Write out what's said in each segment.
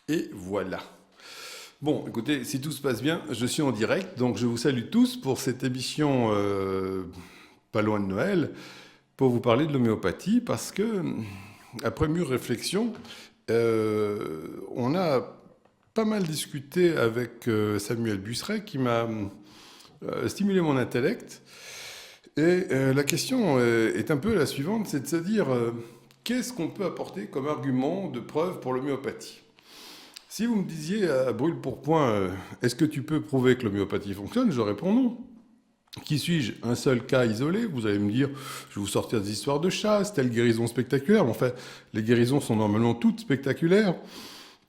Et voilà. Bon, écoutez, si tout se passe bien, je suis en direct, donc je vous salue tous pour cette émission pas loin de Noël, pour vous parler de l'homéopathie, parce que, après mûre réflexion, on a pas mal discuté avec Samuel Busseret, qui m'a stimulé mon intellect. Et la question est un peu la suivante, c'est de se dire, qu'est-ce qu'on peut apporter comme argument de preuve pour l'homéopathie? Si vous me disiez à brûle pour point, est-ce que tu peux prouver que l'homéopathie fonctionne? Je réponds non. Qui suis-je? Un seul cas isolé? Vous allez me dire, je vais vous sortir des histoires de chasse, telle guérison spectaculaire. Mais enfin, les guérisons sont normalement toutes spectaculaires.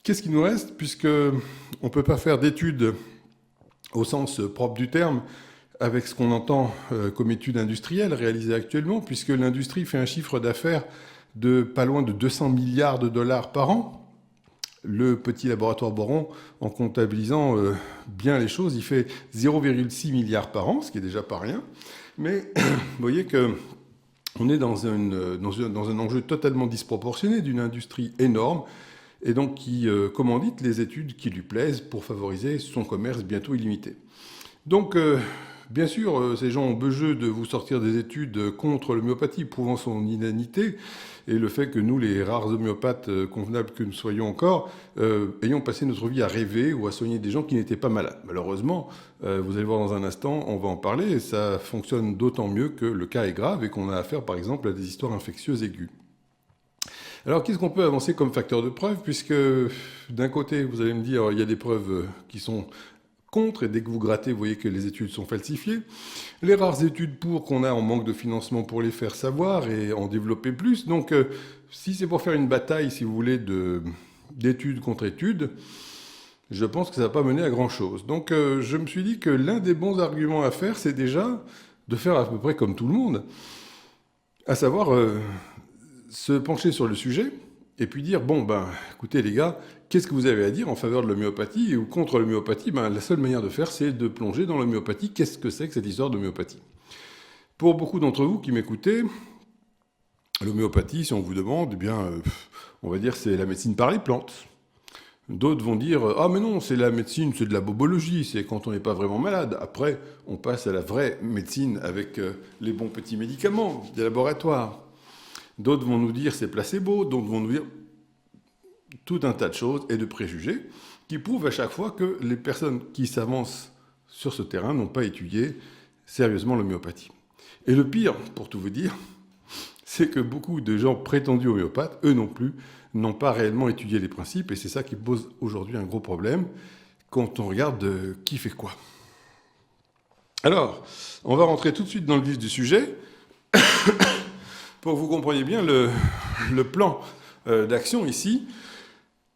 Qu'est-ce qui nous reste? Puisque on ne peut pas faire d'études au sens propre du terme avec ce qu'on entend comme études industrielles réalisées actuellement, puisque l'industrie fait un chiffre d'affaires de pas loin de 200 milliards de dollars par an. Le petit laboratoire Boron, en comptabilisant bien les choses, il fait 0,6 milliards par an, ce qui est déjà pas rien. Mais vous voyez qu'on est dans un enjeu totalement disproportionné d'une industrie énorme, et donc qui commandite les études qui lui plaisent pour favoriser son commerce bientôt illimité. Donc, bien sûr, ces gens ont beau jeu de vous sortir des études contre l'homéopathie, prouvant son inanité, et le fait que nous, les rares homéopathes convenables que nous soyons encore, ayons passé notre vie à rêver ou à soigner des gens qui n'étaient pas malades. Malheureusement, vous allez voir dans un instant, on va en parler, et ça fonctionne d'autant mieux que le cas est grave et qu'on a affaire, par exemple, à des histoires infectieuses aiguës. Alors, qu'est-ce qu'on peut avancer comme facteur de preuve? Puisque, d'un côté, vous allez me dire, il y a des preuves qui sont contre, et dès que vous grattez, vous voyez que les études sont falsifiées. Les rares études pour qu'on a en manque de financement pour les faire savoir et en développer plus. Donc, si c'est pour faire une bataille, si vous voulez, d'études contre études, je pense que ça ne va pas mener à grand-chose. Donc, je me suis dit que l'un des bons arguments à faire, c'est déjà de faire à peu près comme tout le monde, à savoir se pencher sur le sujet et puis dire, bon, ben, écoutez les gars, qu'est-ce que vous avez à dire en faveur de l'homéopathie ou contre l'homéopathie? Ben, la seule manière de faire, c'est de plonger dans l'homéopathie. Qu'est-ce que c'est que cette histoire d'homéopathie? Pour beaucoup d'entre vous qui m'écoutez, l'homéopathie, si on vous demande, eh bien, on va dire c'est la médecine par les plantes. D'autres vont dire, ah mais non, c'est la médecine, c'est de la bobologie, c'est quand on n'est pas vraiment malade. Après, on passe à la vraie médecine avec les bons petits médicaments des laboratoires. D'autres vont nous dire c'est placebo, d'autres vont nous dire tout un tas de choses et de préjugés qui prouvent à chaque fois que les personnes qui s'avancent sur ce terrain n'ont pas étudié sérieusement l'homéopathie. Et le pire, pour tout vous dire, c'est que beaucoup de gens prétendus homéopathes, eux non plus, n'ont pas réellement étudié les principes, et c'est ça qui pose aujourd'hui un gros problème quand on regarde qui fait quoi. Alors, on va rentrer tout de suite dans le vif du sujet. Pour que vous compreniez bien le plan d'action ici,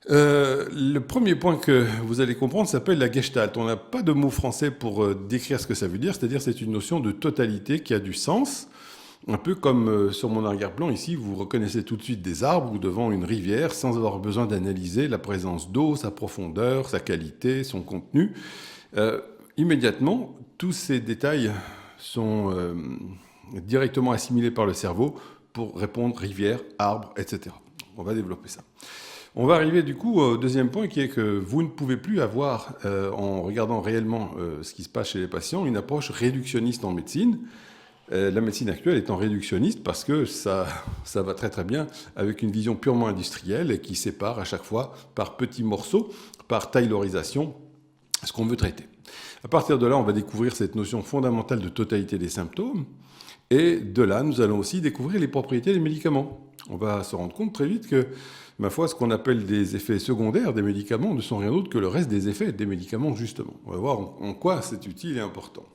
le premier point que vous allez comprendre s'appelle la gestalt. On n'a pas de mot français pour décrire ce que ça veut dire, c'est-à-dire c'est une notion de totalité qui a du sens, un peu comme sur mon arrière-plan ici, vous reconnaissez tout de suite des arbres ou devant une rivière sans avoir besoin d'analyser la présence d'eau, sa profondeur, sa qualité, son contenu. Immédiatement, tous ces détails sont directement assimilés par le cerveau pour répondre rivière, arbre, etc. On va développer ça. On va arriver du coup au deuxième point qui est que vous ne pouvez plus avoir, en regardant réellement ce qui se passe chez les patients, une approche réductionniste en médecine. La médecine actuelle étant réductionniste parce que ça va très très bien avec une vision purement industrielle et qui sépare à chaque fois par petits morceaux, par taylorisation, ce qu'on veut traiter. À partir de là, on va découvrir cette notion fondamentale de totalité des symptômes. Et de là, nous allons aussi découvrir les propriétés des médicaments. On va se rendre compte très vite que, ma foi, ce qu'on appelle des effets secondaires des médicaments ne sont rien d'autre que le reste des effets des médicaments, justement. On va voir en quoi c'est utile et important.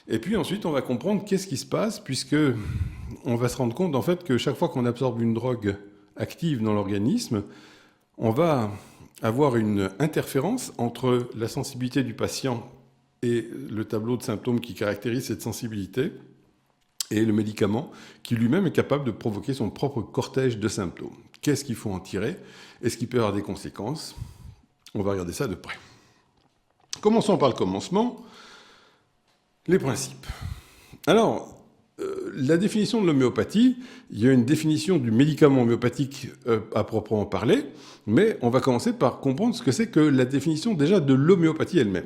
Et puis ensuite, on va comprendre qu'est-ce qui se passe, puisque on va se rendre compte, en fait, que chaque fois qu'on absorbe une drogue active dans l'organisme, on va avoir une interférence entre la sensibilité du patient et le tableau de symptômes qui caractérise cette sensibilité, et le médicament qui lui-même est capable de provoquer son propre cortège de symptômes. Qu'est-ce qu'il faut en tirer? Est-ce qu'il peut y avoir des conséquences? On va regarder ça de près. Commençons par le commencement, les principes. Alors, la définition de l'homéopathie, il y a une définition du médicament homéopathique à proprement parler, mais on va commencer par comprendre ce que c'est que la définition déjà de l'homéopathie elle-même.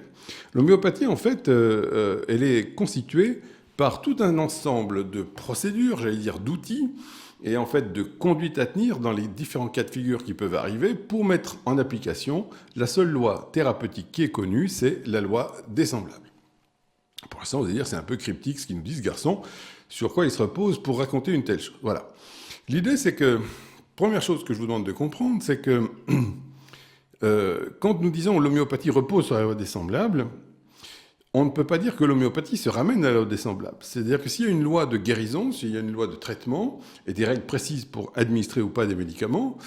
L'homéopathie, en fait, elle est constituée par tout un ensemble de procédures, j'allais dire d'outils, et en fait de conduites à tenir dans les différents cas de figure qui peuvent arriver pour mettre en application la seule loi thérapeutique qui est connue, c'est la loi des semblables. Pour l'instant, vous allez dire, c'est un peu cryptique ce qu'ils nous disent, garçon, sur quoi ils se reposent pour raconter une telle chose. Voilà. L'idée, c'est que, première chose que je vous demande de comprendre, c'est que quand nous disons l'homéopathie repose sur la loi des semblables, on ne peut pas dire que l'homéopathie se ramène à la loi des semblables. C'est-à-dire que s'il y a une loi de guérison, s'il y a une loi de traitement, et des règles précises pour administrer ou pas des médicaments,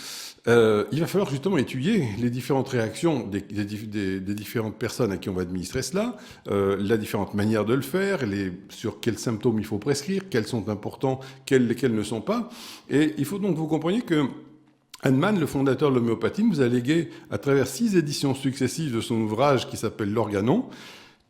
il va falloir justement étudier les différentes réactions des différentes personnes à qui on va administrer cela, la différente manière de le faire, sur quels symptômes il faut prescrire, quels sont importants, lesquels ne sont pas. Et il faut donc que vous compreniez que Hahnemann, le fondateur de l'homéopathie, nous a légué, à travers 6 éditions successives de son ouvrage qui s'appelle L'Organon,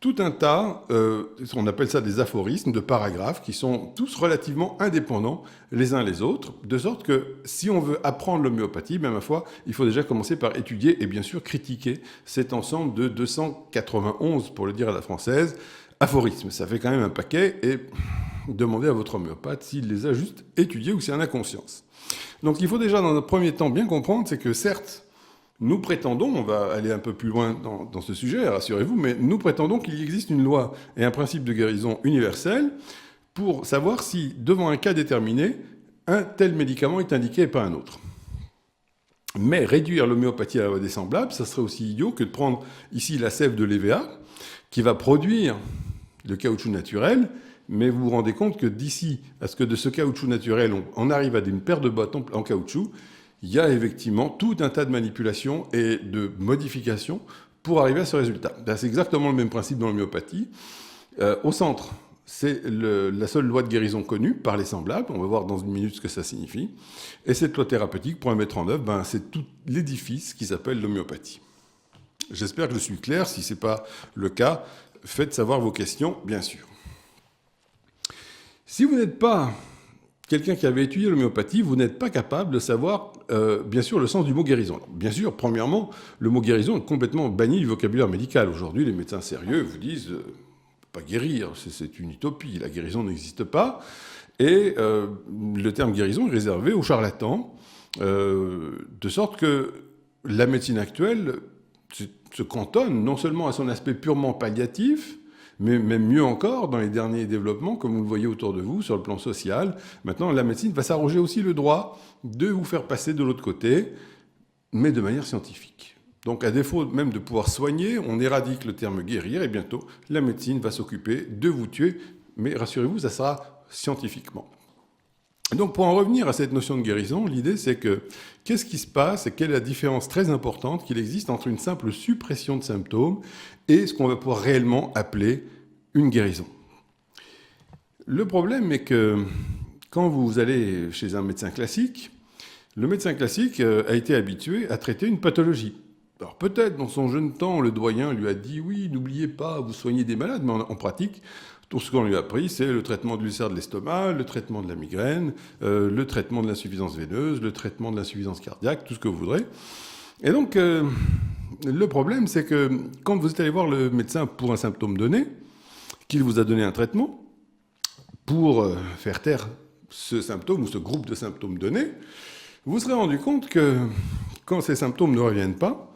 tout un tas, on appelle ça des aphorismes, de paragraphes, qui sont tous relativement indépendants les uns les autres, de sorte que si on veut apprendre l'homéopathie, ma foi, il faut déjà commencer par étudier et bien sûr critiquer cet ensemble de 291, pour le dire à la française, aphorismes. Ça fait quand même un paquet, et demandez à votre homéopathe s'il les a juste étudiés ou s'il en a conscience. Donc il faut déjà dans un premier temps bien comprendre, c'est que certes, nous prétendons, on va aller un peu plus loin dans ce sujet, rassurez-vous, mais nous prétendons qu'il existe une loi et un principe de guérison universel pour savoir si, devant un cas déterminé, un tel médicament est indiqué et pas un autre. Mais réduire l'homéopathie à la loi des semblables, ça serait aussi idiot que de prendre ici la sève de l'EVA, qui va produire le caoutchouc naturel, mais vous vous rendez compte que d'ici à ce que de ce caoutchouc naturel, on arrive à une paire de bottes en caoutchouc, il y a effectivement tout un tas de manipulations et de modifications pour arriver à ce résultat. C'est exactement le même principe dans l'homéopathie. Au centre, c'est la seule loi de guérison connue par les semblables. On va voir dans une minute ce que ça signifie. Et cette loi thérapeutique, pour la mettre en œuvre, c'est tout l'édifice qui s'appelle l'homéopathie. J'espère que je suis clair. Si ce n'est pas le cas, faites savoir vos questions, bien sûr. Si vous n'êtes pas quelqu'un qui avait étudié l'homéopathie, vous n'êtes pas capable de savoir, bien sûr, le sens du mot guérison. Alors, bien sûr, premièrement, le mot guérison est complètement banni du vocabulaire médical. Aujourd'hui, les médecins sérieux vous disent pas guérir, c'est une utopie, la guérison n'existe pas. Et le terme guérison est réservé aux charlatans, de sorte que la médecine actuelle se cantonne non seulement à son aspect purement palliatif, mais même mieux encore, dans les derniers développements, comme vous le voyez autour de vous, sur le plan social, maintenant la médecine va s'arroger aussi le droit de vous faire passer de l'autre côté, mais de manière scientifique. Donc à défaut même de pouvoir soigner, on éradique le terme guérir, et bientôt la médecine va s'occuper de vous tuer, mais rassurez-vous, ça sera scientifiquement. Donc pour en revenir à cette notion de guérison, l'idée c'est que qu'est-ce qui se passe et quelle est la différence très importante qu'il existe entre une simple suppression de symptômes et ce qu'on va pouvoir réellement appeler une guérison. Le problème est que quand vous allez chez un médecin classique, le médecin classique a été habitué à traiter une pathologie. Alors peut-être dans son jeune temps, le doyen lui a dit « oui, n'oubliez pas, vous soignez des malades », mais en pratique, tout ce qu'on lui a appris, c'est le traitement de l'ulcère de l'estomac, le traitement de la migraine, le traitement de l'insuffisance veineuse, le traitement de l'insuffisance cardiaque, tout ce que vous voudrez. Et donc, le problème, c'est que quand vous êtes allé voir le médecin pour un symptôme donné, qu'il vous a donné un traitement, pour faire taire ce symptôme ou ce groupe de symptômes donnés, vous vous serez rendu compte que quand ces symptômes ne reviennent pas,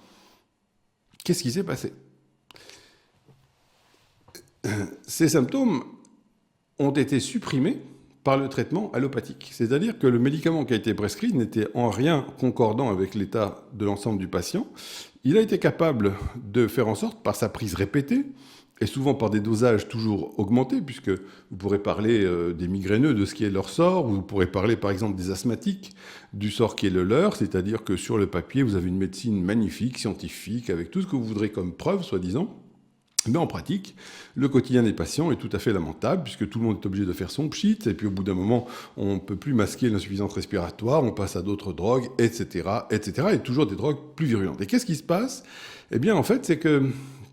qu'est-ce qui s'est passé ? Ces symptômes ont été supprimés par le traitement allopathique. C'est-à-dire que le médicament qui a été prescrit n'était en rien concordant avec l'état de l'ensemble du patient. Il a été capable de faire en sorte, par sa prise répétée, et souvent par des dosages toujours augmentés, puisque vous pourrez parler des migraineux, de ce qui est leur sort, ou vous pourrez parler par exemple des asthmatiques, du sort qui est le leur, c'est-à-dire que sur le papier, vous avez une médecine magnifique, scientifique, avec tout ce que vous voudrez comme preuve, soi-disant. Mais en pratique, le quotidien des patients est tout à fait lamentable, puisque tout le monde est obligé de faire son pchit, et puis au bout d'un moment, on ne peut plus masquer l'insuffisance respiratoire, on passe à d'autres drogues, etc., etc., et toujours des drogues plus virulentes. Et qu'est-ce qui se passe ? Eh bien, en fait, c'est que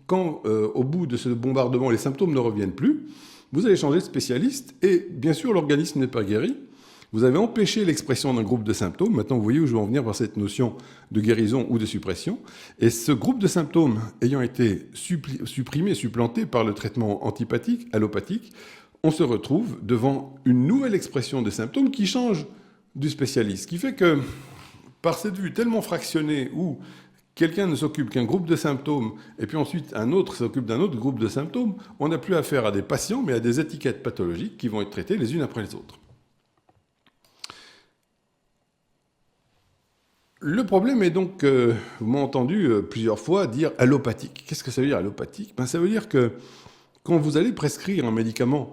quand, au bout de ce bombardement, les symptômes ne reviennent plus, vous allez changer de spécialiste et bien sûr l'organisme n'est pas guéri. Vous avez empêché l'expression d'un groupe de symptômes. Maintenant, vous voyez où je veux en venir par cette notion de guérison ou de suppression. Et ce groupe de symptômes ayant été supprimé, supplanté par le traitement antipathique, allopathique, on se retrouve devant une nouvelle expression des symptômes qui change du spécialiste. Ce qui fait que, par cette vue tellement fractionnée où quelqu'un ne s'occupe qu'un groupe de symptômes et puis ensuite un autre s'occupe d'un autre groupe de symptômes, on n'a plus affaire à des patients mais à des étiquettes pathologiques qui vont être traitées les unes après les autres. Le problème est donc, vous m'avez entendu plusieurs fois dire allopathique. Qu'est-ce que ça veut dire allopathique? Ça veut dire que quand vous allez prescrire un médicament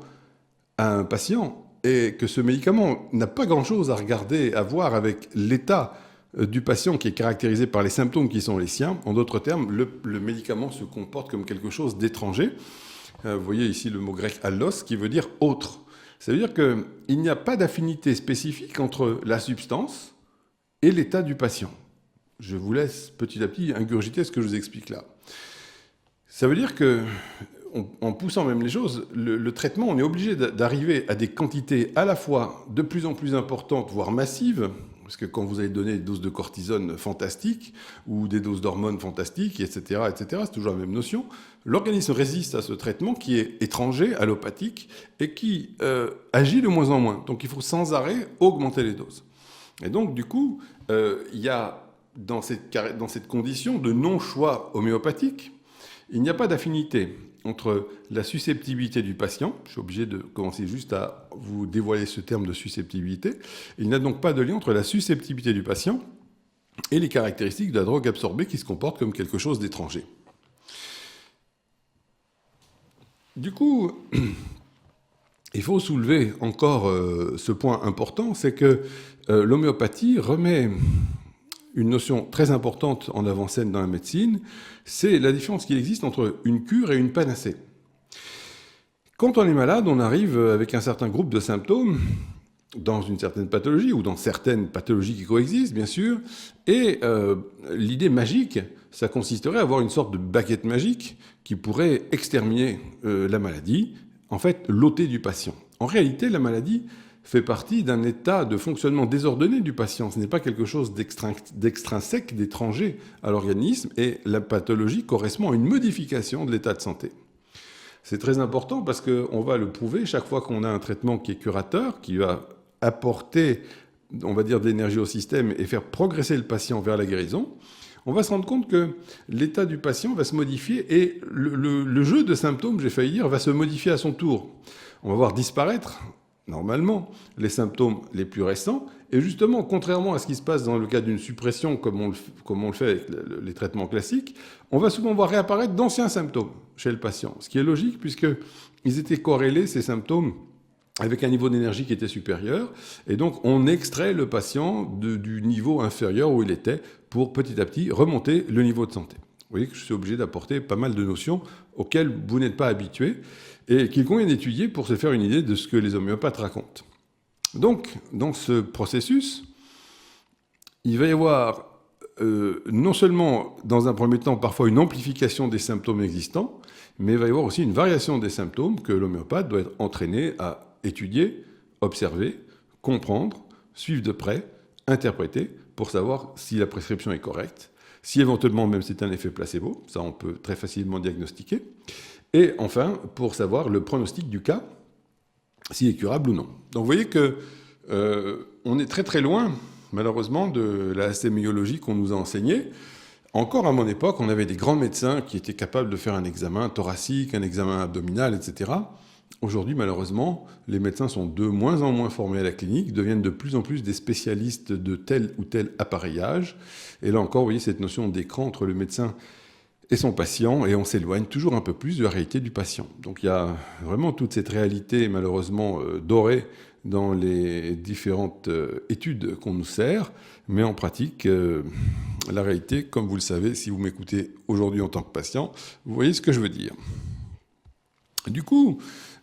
à un patient et que ce médicament n'a pas grand-chose à regarder, à voir avec l'état du patient qui est caractérisé par les symptômes qui sont les siens, en d'autres termes, le médicament se comporte comme quelque chose d'étranger. Vous voyez ici le mot grec allos qui veut dire autre. Ça veut dire qu'il n'y a pas d'affinité spécifique entre la substance et l'état du patient. Je vous laisse petit à petit ingurgiter ce que je vous explique là. Ça veut dire que, en poussant même les choses, le traitement, on est obligé d'arriver à des quantités à la fois de plus en plus importantes, voire massives, parce que quand vous allez donner des doses de cortisone fantastiques, ou des doses d'hormones fantastiques, etc., c'est toujours la même notion, l'organisme résiste à ce traitement qui est étranger, allopathique, et qui agit de moins en moins. Donc il faut sans arrêt augmenter les doses. Et donc, du coup, il y a dans cette condition de non-choix homéopathique, il n'y a pas d'affinité entre la susceptibilité du patient, je suis obligé de commencer juste à vous dévoiler ce terme de susceptibilité, il n'y a donc pas de lien entre la susceptibilité du patient et les caractéristiques de la drogue absorbée qui se comporte comme quelque chose d'étranger. Du coup, il faut soulever encore ce point important, c'est que l'homéopathie remet une notion très importante en avant-scène dans la médecine, c'est la différence qu'il existe entre une cure et une panacée. Quand on est malade, on arrive avec un certain groupe de symptômes dans une certaine pathologie ou dans certaines pathologies qui coexistent, bien sûr, et l'idée magique, ça consisterait à avoir une sorte de baguette magique qui pourrait exterminer la maladie, en fait, l'ôter du patient. En réalité, la maladie fait partie d'un état de fonctionnement désordonné du patient. Ce n'est pas quelque chose d'extrinsèque, d'étranger à l'organisme, et la pathologie correspond à une modification de l'état de santé. C'est très important parce qu'on va le prouver chaque fois qu'on a un traitement qui est curateur, qui va apporter, on va dire, de l'énergie au système et faire progresser le patient vers la guérison. On va se rendre compte que l'état du patient va se modifier et le jeu de symptômes, j'ai failli dire, va se modifier à son tour. On va voir disparaître, normalement, les symptômes les plus récents. Et justement, contrairement à ce qui se passe dans le cas d'une suppression, comme on le fait avec les traitements classiques, on va souvent voir réapparaître d'anciens symptômes chez le patient. Ce qui est logique, puisqu'ils étaient corrélés, ces symptômes, avec un niveau d'énergie qui était supérieur. Et donc, on extrait le patient du niveau inférieur où il était pour petit à petit remonter le niveau de santé. Vous voyez que je suis obligé d'apporter pas mal de notions auxquelles vous n'êtes pas habitués et qu'il convient d'étudier pour se faire une idée de ce que les homéopathes racontent. Donc, dans ce processus, il va y avoir non seulement, dans un premier temps, parfois une amplification des symptômes existants, mais il va y avoir aussi une variation des symptômes que l'homéopathe doit être entraîné à étudier, observer, comprendre, suivre de près, interpréter, pour savoir si la prescription est correcte, si éventuellement même c'est un effet placebo, ça on peut très facilement diagnostiquer, et enfin, pour savoir le pronostic du cas, s'il est curable ou non. Donc vous voyez qu'on est très très loin, malheureusement, de la sémiologie qu'on nous a enseignée. Encore à mon époque, on avait des grands médecins qui étaient capables de faire un examen thoracique, un examen abdominal, etc. Aujourd'hui, malheureusement, les médecins sont de moins en moins formés à la clinique, deviennent de plus en plus des spécialistes de tel ou tel appareillage. Et là encore, vous voyez cette notion d'écran entre le médecin et son patient, et on s'éloigne toujours un peu plus de la réalité du patient. Donc il y a vraiment toute cette réalité, malheureusement, dorée dans les différentes études qu'on nous sert, mais en pratique, la réalité, comme vous le savez, si vous m'écoutez aujourd'hui en tant que patient, vous voyez ce que je veux dire. Du coup,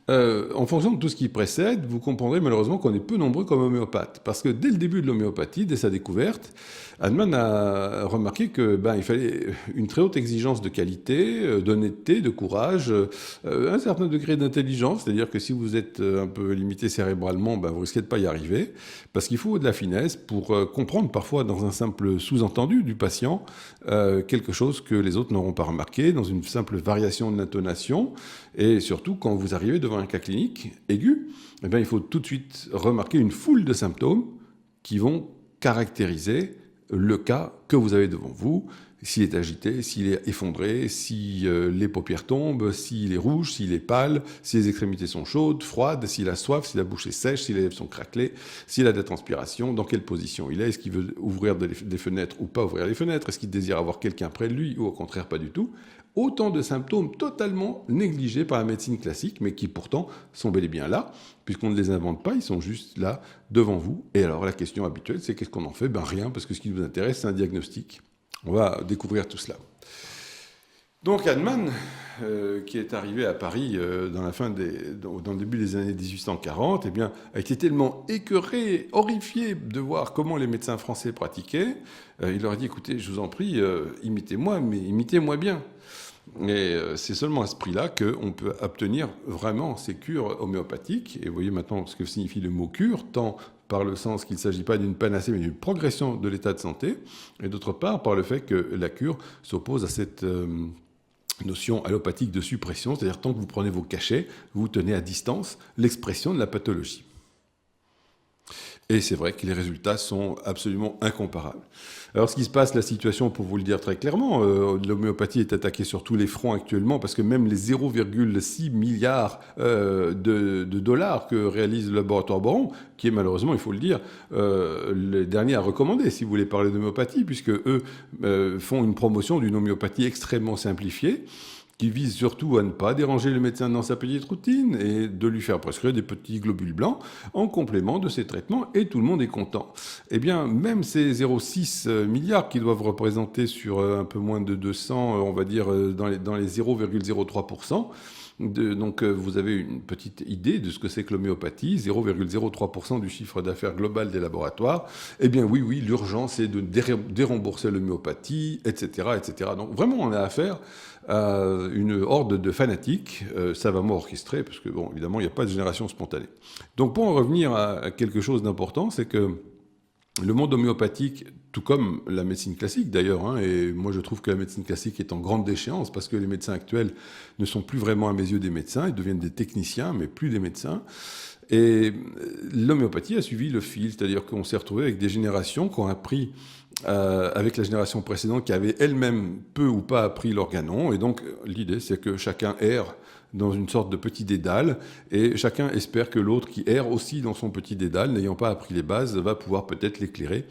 En fonction de tout ce qui précède, vous comprendrez malheureusement qu'on est peu nombreux comme homéopathes. Parce que dès le début de l'homéopathie, dès sa découverte, Hahnemann a remarqué que il fallait une très haute exigence de qualité, d'honnêteté, de courage, un certain degré d'intelligence. C'est-à-dire que si vous êtes un peu limité cérébralement, vous risquez de pas y arriver. Parce qu'il faut de la finesse pour comprendre parfois dans un simple sous-entendu du patient quelque chose que les autres n'auront pas remarqué, dans une simple variation de l'intonation. Et surtout, quand vous arrivez devant un cas clinique aigu, il faut tout de suite remarquer une foule de symptômes qui vont caractériser le cas que vous avez devant vous, s'il est agité, s'il est effondré, si les paupières tombent, s'il est rouge, s'il est pâle, si les extrémités sont chaudes, froides, s'il a soif, si la bouche est sèche, si les lèvres sont craquelées, s'il a de la transpiration, dans quelle position il est qu'il veut ouvrir des fenêtres ou pas ouvrir les fenêtres, est-ce qu'il désire avoir quelqu'un près de lui ou au contraire pas du tout. Autant de symptômes totalement négligés par la médecine classique, mais qui pourtant sont bel et bien là, puisqu'on ne les invente pas, ils sont juste là, devant vous. Et alors la question habituelle, c'est qu'est-ce qu'on en fait ? Rien, parce que ce qui nous intéresse, c'est un diagnostic. On va découvrir tout cela. Donc Hahnemann, qui est arrivé à Paris dans le début des années 1840, a été tellement écœuré, horrifié de voir comment les médecins français pratiquaient. Il leur a dit, écoutez, je vous en prie, imitez-moi, mais imitez-moi bien. Et c'est seulement à ce prix-là qu'on peut obtenir vraiment ces cures homéopathiques. Et vous voyez maintenant ce que signifie le mot cure, tant par le sens qu'il ne s'agit pas d'une panacée, mais d'une progression de l'état de santé, et d'autre part par le fait que la cure s'oppose à cette notion allopathique de suppression, c'est-à-dire tant que vous prenez vos cachets, vous tenez à distance l'expression de la pathologie. Et c'est vrai que les résultats sont absolument incomparables. Alors ce qui se passe, la situation, pour vous le dire très clairement, l'homéopathie est attaquée sur tous les fronts actuellement, parce que même les 0,6 milliards de dollars que réalise le laboratoire Boron, qui est malheureusement, il faut le dire, les derniers à recommander, si vous voulez parler d'homéopathie, puisque eux font une promotion d'une homéopathie extrêmement simplifiée, qui vise surtout à ne pas déranger le médecin dans sa petite routine et de lui faire prescrire des petits globules blancs en complément de ses traitements, et tout le monde est content. Eh bien, même ces 0,6 milliards qui doivent représenter sur un peu moins de 200, on va dire dans les 0,03%, donc vous avez une petite idée de ce que c'est que l'homéopathie, 0,03% du chiffre d'affaires global des laboratoires. Eh bien oui, l'urgence est de dérembourser l'homéopathie, etc., etc. Donc vraiment, on a affaire à une horde de fanatiques, savamment orchestrés, parce que, évidemment, il n'y a pas de génération spontanée. Donc pour en revenir à quelque chose d'important, c'est que le monde homéopathique, tout comme la médecine classique d'ailleurs, et moi je trouve que la médecine classique est en grande déchéance parce que les médecins actuels ne sont plus vraiment à mes yeux des médecins, ils deviennent des techniciens mais plus des médecins. Et l'homéopathie a suivi le fil, c'est-à-dire qu'on s'est retrouvé avec des générations qui ont appris avec la génération précédente qui avait elle-même peu ou pas appris l'organon. Et donc l'idée c'est que chacun erre dans une sorte de petit dédale, et chacun espère que l'autre qui erre aussi dans son petit dédale, n'ayant pas appris les bases, va pouvoir peut-être l'éclairer.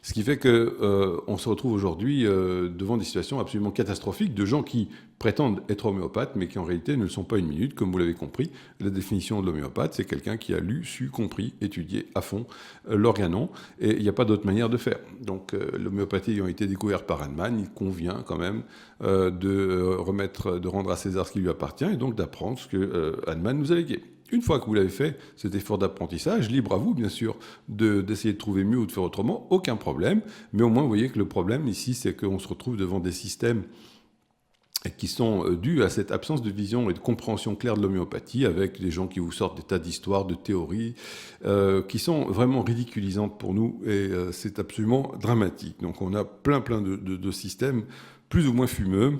Ce qui fait qu'on se retrouve aujourd'hui devant des situations absolument catastrophiques de gens qui prétendent être homéopathes, mais qui en réalité ne le sont pas une minute, comme vous l'avez compris. La définition de l'homéopathe, c'est quelqu'un qui a lu, su, compris, étudié à fond l'organon, et il n'y a pas d'autre manière de faire. Donc l'homéopathie ayant été découverte par Hahnemann, il convient quand même de rendre à César ce qui lui appartient, et donc d'apprendre ce que Hahnemann nous a légué. Une fois que vous l'avez fait, cet effort d'apprentissage, libre à vous, bien sûr, d'essayer de trouver mieux ou de faire autrement, aucun problème. Mais au moins, vous voyez que le problème ici, c'est qu'on se retrouve devant des systèmes qui sont dus à cette absence de vision et de compréhension claire de l'homéopathie, avec des gens qui vous sortent des tas d'histoires, de théories, qui sont vraiment ridiculisantes pour nous, et c'est absolument dramatique. Donc on a plein de systèmes plus ou moins fumeux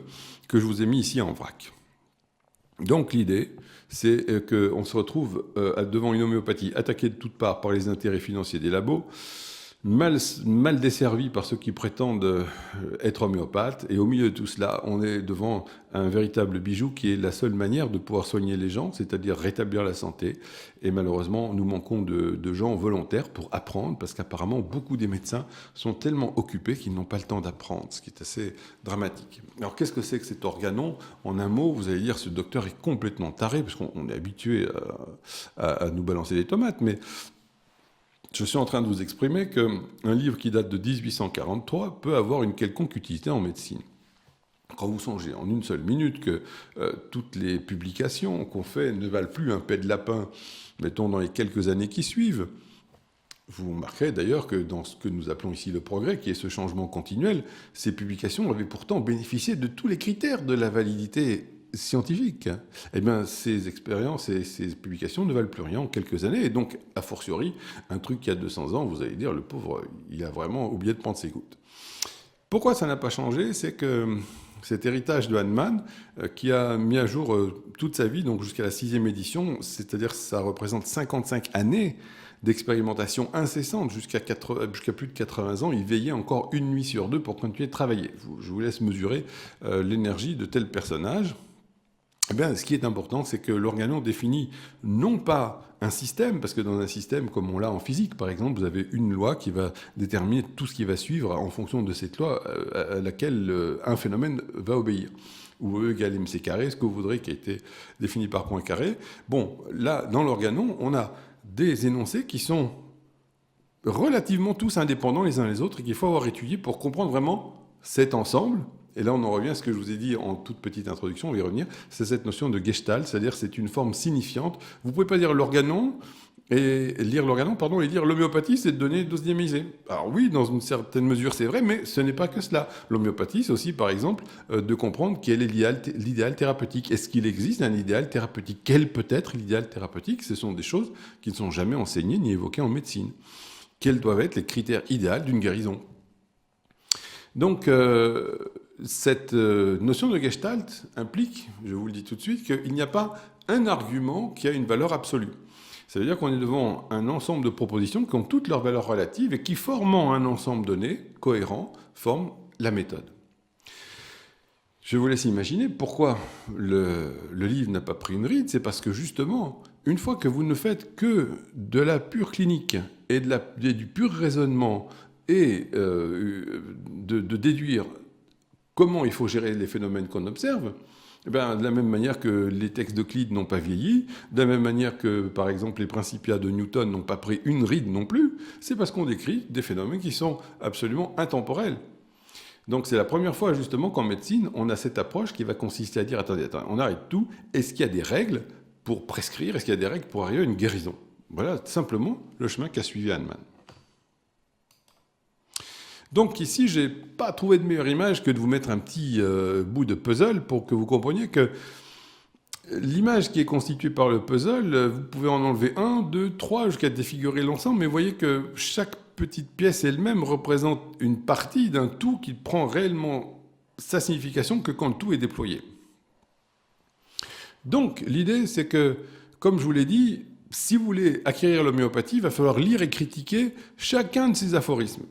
que je vous ai mis ici en vrac. Donc l'idée, c'est qu'on se retrouve devant une homéopathie attaquée de toutes parts par les intérêts financiers des labos, mal desservi par ceux qui prétendent être homéopathes, et au milieu de tout cela, on est devant un véritable bijou qui est la seule manière de pouvoir soigner les gens, c'est-à-dire rétablir la santé. Et malheureusement, nous manquons de gens volontaires pour apprendre, parce qu'apparemment, beaucoup des médecins sont tellement occupés qu'ils n'ont pas le temps d'apprendre, ce qui est assez dramatique. Alors, qu'est-ce que c'est que cet organon ? En un mot, vous allez dire, ce docteur est complètement taré, parce qu'on est habitué à nous balancer des tomates, mais je suis en train de vous exprimer qu'un livre qui date de 1843 peut avoir une quelconque utilité en médecine. Quand vous songez en une seule minute que toutes les publications qu'on fait ne valent plus un pet de lapin, mettons dans les quelques années qui suivent, vous remarquerez d'ailleurs que dans ce que nous appelons ici le progrès, qui est ce changement continuel, ces publications avaient pourtant bénéficié de tous les critères de la validité scientifique. Eh bien, ces expériences et ces publications ne valent plus rien en quelques années. Et donc, a fortiori, un truc qui a 200 ans, vous allez dire, le pauvre, il a vraiment oublié de prendre ses gouttes. Pourquoi ça n'a pas changé? C'est que cet héritage de Hahnemann, qui a mis à jour toute sa vie, donc jusqu'à la 6e édition, c'est-à-dire que ça représente 55 années d'expérimentation incessante jusqu'à plus de 80 ans. Il veillait encore une nuit sur deux pour continuer de travailler. Je vous laisse mesurer l'énergie de tel personnage. Eh bien, ce qui est important, c'est que l'organon définit non pas un système, parce que dans un système comme on l'a en physique, par exemple, vous avez une loi qui va déterminer tout ce qui va suivre en fonction de cette loi à laquelle un phénomène va obéir. Ou E égale mc carré, ce que vous voudrez, qui a été défini par Poincaré. Bon, là, dans l'organon, on a des énoncés qui sont relativement tous indépendants les uns les autres et qu'il faut avoir étudié pour comprendre vraiment cet ensemble. Et là, on en revient à ce que je vous ai dit en toute petite introduction, on va y revenir, c'est cette notion de gestalt, c'est-à-dire c'est une forme signifiante. Vous ne pouvez pas dire l'organon et lire l'homéopathie, c'est de donner dose diamysée. Alors oui, dans une certaine mesure, c'est vrai, mais ce n'est pas que cela. L'homéopathie, c'est aussi, par exemple, de comprendre quel est l'idéal thérapeutique. Est-ce qu'il existe un idéal thérapeutique? Quel peut être l'idéal thérapeutique? Ce sont des choses qui ne sont jamais enseignées ni évoquées en médecine. Quels doivent être les critères idéaux d'une guérison? Donc, cette notion de gestalt implique, je vous le dis tout de suite, qu'il n'y a pas un argument qui a une valeur absolue. Ça veut dire qu'on est devant un ensemble de propositions qui ont toutes leurs valeurs relatives et qui, formant un ensemble donné, cohérent, forment la méthode. Je vous laisse imaginer pourquoi le livre n'a pas pris une ride. C'est parce que justement, une fois que vous ne faites que de la pure clinique et du pur raisonnement et de déduire comment il faut gérer les phénomènes qu'on observe, eh bien, de la même manière que les textes d'Euclide n'ont pas vieilli, de la même manière que, par exemple, les Principia de Newton n'ont pas pris une ride non plus, c'est parce qu'on décrit des phénomènes qui sont absolument intemporels. Donc c'est la première fois, justement, qu'en médecine, on a cette approche qui va consister à dire, attendez, on arrête tout, est-ce qu'il y a des règles pour prescrire, est-ce qu'il y a des règles pour arriver à une guérison? Voilà simplement le chemin qu'a suivi Hahnemann. Donc ici, je n'ai pas trouvé de meilleure image que de vous mettre un petit bout de puzzle pour que vous compreniez que l'image qui est constituée par le puzzle, vous pouvez en enlever 1, 2, 3 jusqu'à défigurer l'ensemble, mais vous voyez que chaque petite pièce elle-même représente une partie d'un tout qui prend réellement sa signification que quand le tout est déployé. Donc l'idée, c'est que, comme je vous l'ai dit, si vous voulez acquérir l'homéopathie, il va falloir lire et critiquer chacun de ces aphorismes.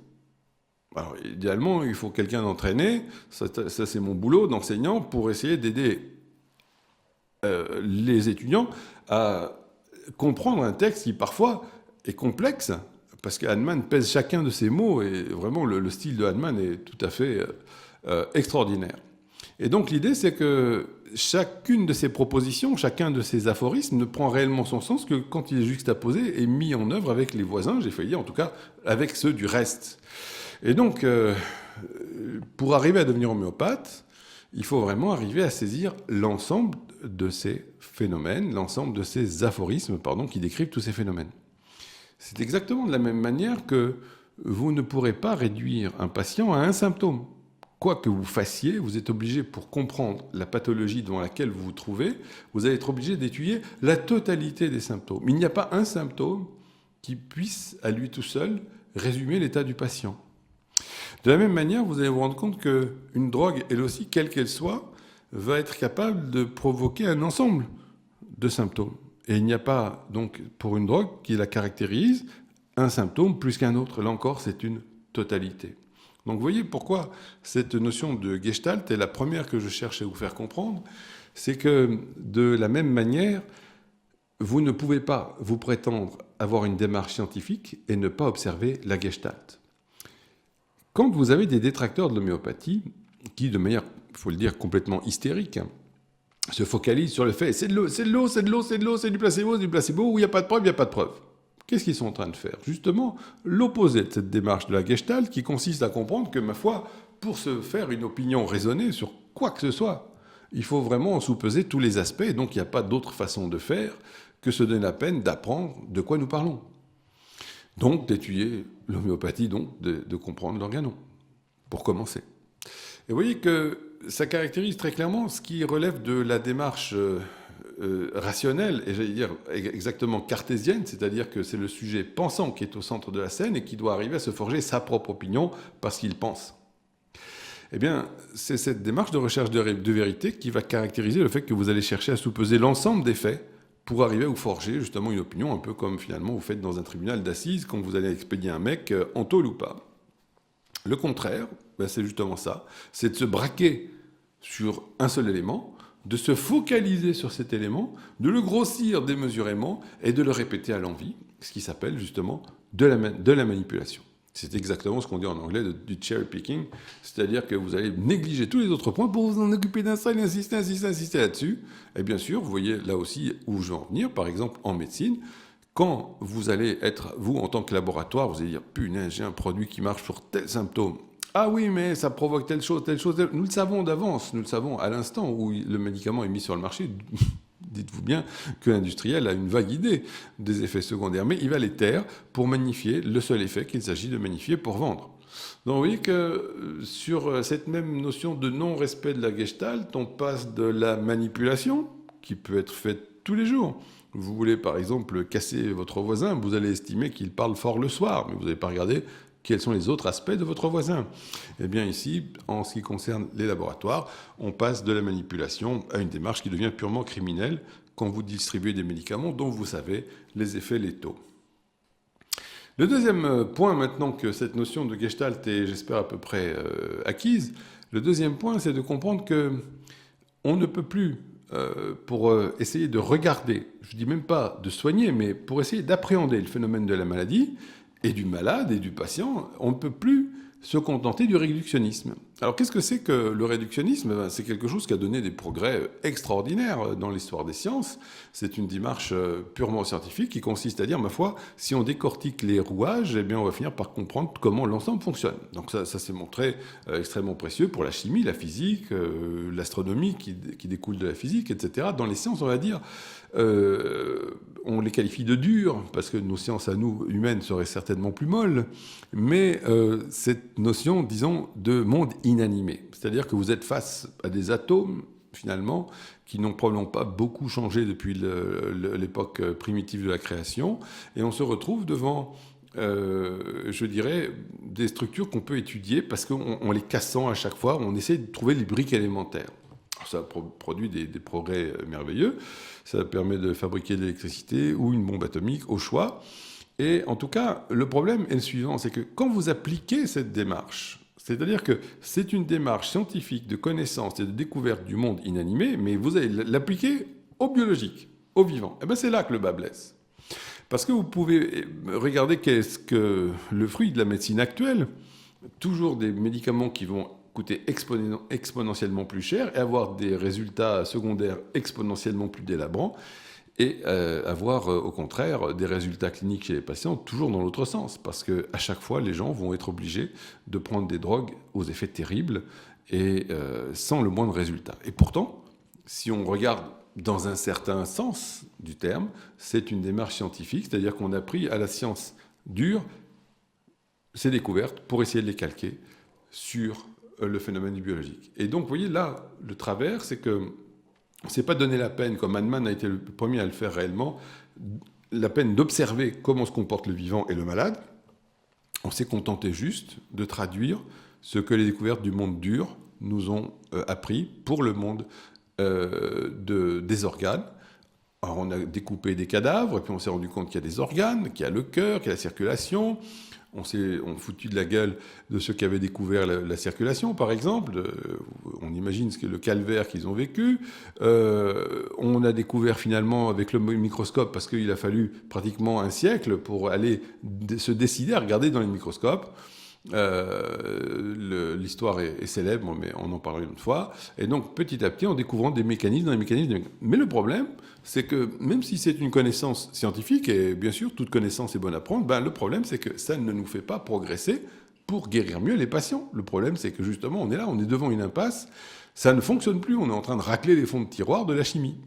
Alors, idéalement, il faut quelqu'un d'entraîné, ça c'est mon boulot d'enseignant, pour essayer d'aider les étudiants à comprendre un texte qui parfois est complexe, parce que Hahnemann pèse chacun de ces mots, et vraiment le style de Hahnemann est tout à fait extraordinaire. Et donc l'idée, c'est que chacune de ces propositions, chacun de ces aphorismes ne prend réellement son sens que quand il est juxtaposé et mis en œuvre avec les voisins, j'ai failli dire en tout cas avec ceux du reste. Et donc, pour arriver à devenir homéopathe, il faut vraiment arriver à saisir l'ensemble de ces phénomènes, l'ensemble de ces aphorismes, qui décrivent tous ces phénomènes. C'est exactement de la même manière que vous ne pourrez pas réduire un patient à un symptôme. Quoi que vous fassiez, vous êtes obligé, pour comprendre la pathologie devant laquelle vous vous trouvez, vous allez être obligé d'étudier la totalité des symptômes. Il n'y a pas un symptôme qui puisse, à lui tout seul, résumer l'état du patient. De la même manière, vous allez vous rendre compte qu'une drogue, elle aussi, quelle qu'elle soit, va être capable de provoquer un ensemble de symptômes. Et il n'y a pas, donc, pour une drogue qui la caractérise, un symptôme plus qu'un autre. Là encore, c'est une totalité. Donc, vous voyez pourquoi cette notion de gestalt est la première que je cherche à vous faire comprendre. C'est que, de la même manière, vous ne pouvez pas vous prétendre avoir une démarche scientifique et ne pas observer la gestalt. Quand vous avez des détracteurs de l'homéopathie, qui, de manière, il faut le dire, complètement hystérique, se focalisent sur le fait « c'est de l'eau, c'est de l'eau, c'est de l'eau, c'est de l'eau, c'est du placebo, où il n'y a pas de preuve, il n'y a pas de preuve ». Qu'est-ce qu'ils sont en train de faire? Justement, l'opposé de cette démarche de la Gestalt, qui consiste à comprendre que, ma foi, pour se faire une opinion raisonnée sur quoi que ce soit. Il faut vraiment sous-peser tous les aspects, et donc il n'y a pas d'autre façon de faire que se donner la peine d'apprendre de quoi nous parlons. Donc d'étudier l'homéopathie, donc de comprendre l'organon, pour commencer. Et vous voyez que ça caractérise très clairement ce qui relève de la démarche rationnelle, et j'allais dire exactement cartésienne, c'est-à-dire que c'est le sujet pensant qui est au centre de la scène et qui doit arriver à se forger sa propre opinion parce qu'il pense. Eh bien, c'est cette démarche de recherche de vérité qui va caractériser le fait que vous allez chercher à sous-peser l'ensemble des faits pour arriver à vous forger justement une opinion, un peu comme finalement vous faites dans un tribunal d'assises quand vous allez expédier un mec en tôle ou pas. Le contraire, ben c'est justement ça, c'est de se braquer sur un seul élément, de se focaliser sur cet élément, de le grossir démesurément et de le répéter à l'envi, ce qui s'appelle justement de la manipulation. C'est exactement ce qu'on dit en anglais du cherry picking, c'est-à-dire que vous allez négliger tous les autres points pour vous en occuper d'un seul et insister là-dessus. Et bien sûr, vous voyez là aussi où je veux en venir, par exemple en médecine, quand vous allez être, vous en tant que laboratoire, vous allez dire, punaise, j'ai un produit qui marche sur tel symptôme. Ah oui, mais ça provoque telle chose, telle chose. Nous le savons d'avance, nous le savons à l'instant où le médicament est mis sur le marché. Dites-vous bien que l'industriel a une vague idée des effets secondaires, mais il va les taire pour magnifier le seul effet qu'il s'agit de magnifier pour vendre. Donc vous voyez que sur cette même notion de non-respect de la gestalt, on passe de la manipulation, qui peut être faite tous les jours. Vous voulez par exemple casser votre voisin, vous allez estimer qu'il parle fort le soir, mais vous n'allez pas regarder quels sont les autres aspects de votre voisin. Eh bien ici, en ce qui concerne les laboratoires, on passe de la manipulation à une démarche qui devient purement criminelle quand vous distribuez des médicaments dont vous savez les effets létaux. Le deuxième point, maintenant que cette notion de gestalt est, j'espère, à peu près acquise, le deuxième point, c'est de comprendre qu'on ne peut plus, pour essayer de regarder, je ne dis même pas de soigner, mais pour essayer d'appréhender le phénomène de la maladie, et du malade et du patient, on ne peut plus se contenter du réductionnisme. Alors qu'est-ce que c'est que le réductionnisme ? C'est quelque chose qui a donné des progrès extraordinaires dans l'histoire des sciences. C'est une démarche purement scientifique qui consiste à dire, ma foi, si on décortique les rouages, eh bien on va finir par comprendre comment l'ensemble fonctionne. Donc ça s'est montré extrêmement précieux pour la chimie, la physique, l'astronomie qui découle de la physique, etc. Dans les sciences, on va dire, on les qualifie de dures, parce que nos sciences à nous, humaines, seraient certainement plus molles, mais cette notion, disons, de monde inanimé. C'est-à-dire que vous êtes face à des atomes, finalement, qui n'ont probablement pas beaucoup changé depuis l'époque primitive de la création, et on se retrouve devant, je dirais, des structures qu'on peut étudier, parce qu'en les cassant à chaque fois, on essaie de trouver les briques élémentaires. Ça produit des progrès merveilleux, ça permet de fabriquer de l'électricité ou une bombe atomique au choix. Et en tout cas, le problème est le suivant, c'est que quand vous appliquez cette démarche, c'est-à-dire que c'est une démarche scientifique de connaissance et de découverte du monde inanimé, mais vous allez l'appliquer au biologique, au vivant. Et bien c'est là que le bas blesse. Parce que vous pouvez regarder qu'est-ce que le fruit de la médecine actuelle, toujours des médicaments qui vont coûter exponentiellement plus cher et avoir des résultats secondaires exponentiellement plus délabrants et avoir au contraire des résultats cliniques chez les patients toujours dans l'autre sens parce qu'à chaque fois les gens vont être obligés de prendre des drogues aux effets terribles et sans le moindre résultat. Et pourtant, si on regarde dans un certain sens du terme, c'est une démarche scientifique, c'est-à-dire qu'on a pris à la science dure ces découvertes pour essayer de les calquer sur le phénomène du biologique. Et donc, vous voyez, là, le travers, c'est que c'est pas donner la peine, comme Hahnemann a été le premier à le faire réellement, la peine d'observer comment se comporte le vivant et le malade. On s'est contenté juste de traduire ce que les découvertes du monde dur nous ont appris pour le monde des organes. Alors, on a découpé des cadavres, et puis on s'est rendu compte qu'il y a des organes, qu'il y a le cœur, qu'il y a la circulation. On foutu de la gueule de ceux qui avaient découvert la circulation, par exemple. On imagine le calvaire qu'ils ont vécu. On a découvert finalement avec le microscope, parce qu'il a fallu pratiquement un siècle pour aller se décider à regarder dans les microscopes. L'histoire est célèbre, mais on en parlera une fois. Et donc, petit à petit, en découvrant des mécanismes dans les mécanismes. Mais le problème, c'est que même si c'est une connaissance scientifique, et bien sûr, toute connaissance est bonne à prendre, le problème, c'est que ça ne nous fait pas progresser pour guérir mieux les patients. Le problème, c'est que justement, on est là, on est devant une impasse. Ça ne fonctionne plus, on est en train de racler les fonds de tiroir de la chimie.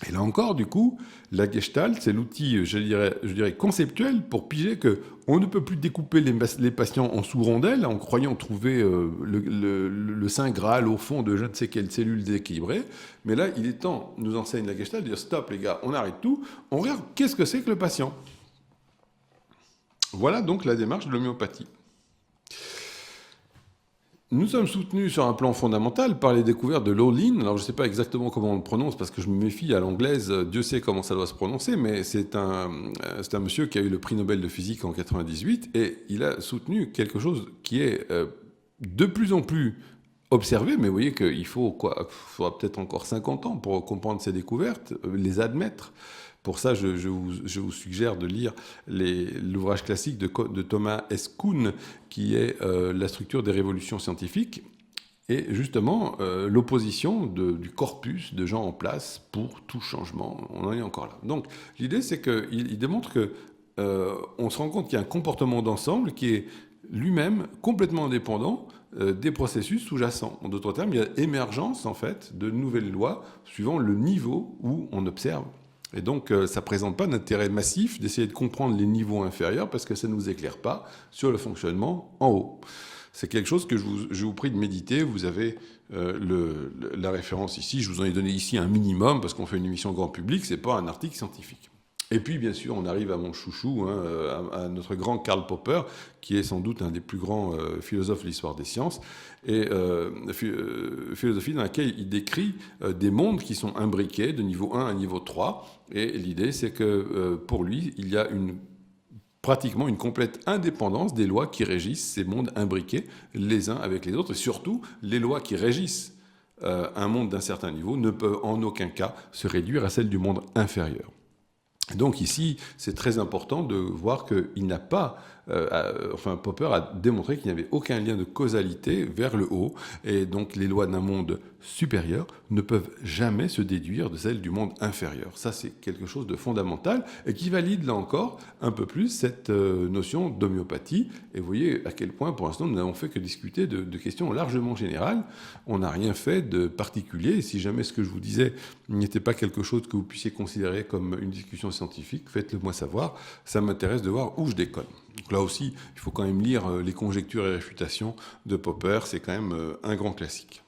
Et là encore, du coup, la Gestalt, c'est l'outil, je dirais, conceptuel pour piger que on ne peut plus découper les patients en sous-rondelles en croyant trouver le Saint Graal au fond de je ne sais quelle cellule déséquilibrée. Mais là, il est temps, nous enseigne la Gestalt, de dire stop les gars, on arrête tout, on regarde qu'est-ce que c'est que le patient. Voilà donc la démarche de l'homéopathie. Nous sommes soutenus sur un plan fondamental par les découvertes de Lowlin. Alors je ne sais pas exactement comment on le prononce parce que je me méfie à l'anglaise, Dieu sait comment ça doit se prononcer, mais c'est un monsieur qui a eu le prix Nobel de physique en 98 et il a soutenu quelque chose qui est de plus en plus observé, mais vous voyez qu'il faudra peut-être encore 50 ans pour comprendre ces découvertes, les admettre. Pour ça, je vous suggère de lire l'ouvrage classique de Thomas S. Kuhn, qui est La structure des révolutions scientifiques, et justement l'opposition du corpus de gens en place pour tout changement. On en est encore là. Donc l'idée, c'est qu'il démontre qu'on se rend compte qu'il y a un comportement d'ensemble qui est lui-même complètement indépendant des processus sous-jacents. En d'autres termes, il y a émergence en fait de nouvelles lois suivant le niveau où on observe. Et donc, ça ne présente pas d'intérêt massif d'essayer de comprendre les niveaux inférieurs parce que ça ne nous éclaire pas sur le fonctionnement en haut. C'est quelque chose que je vous prie de méditer. Vous avez la référence ici. Je vous en ai donné ici un minimum parce qu'on fait une émission grand public. Ce n'est pas un article scientifique. Et puis, bien sûr, on arrive à mon chouchou, à notre grand Karl Popper, qui est sans doute un des plus grands philosophes de l'histoire des sciences, et philosophie dans laquelle il décrit des mondes qui sont imbriqués de niveau 1 à niveau 3. Et l'idée, c'est que pour lui, il y a pratiquement une complète indépendance des lois qui régissent ces mondes imbriqués les uns avec les autres. Et surtout, les lois qui régissent un monde d'un certain niveau ne peuvent en aucun cas se réduire à celles du monde inférieur. Donc ici, c'est très important de voir qu'il n'a pas... Popper a démontré qu'il n'y avait aucun lien de causalité vers le haut, et donc les lois d'un monde supérieur ne peuvent jamais se déduire de celles du monde inférieur. Ça, c'est quelque chose de fondamental, et qui valide, là encore, un peu plus cette notion d'homéopathie. Et vous voyez à quel point, pour l'instant, nous n'avons fait que discuter de questions largement générales. On n'a rien fait de particulier. Et si jamais ce que je vous disais n'était pas quelque chose que vous puissiez considérer comme une discussion scientifique, faites-le moi savoir. Ça m'intéresse de voir où je déconne. Donc là aussi, il faut quand même lire les conjectures et réfutations de Popper. C'est quand même un grand classique.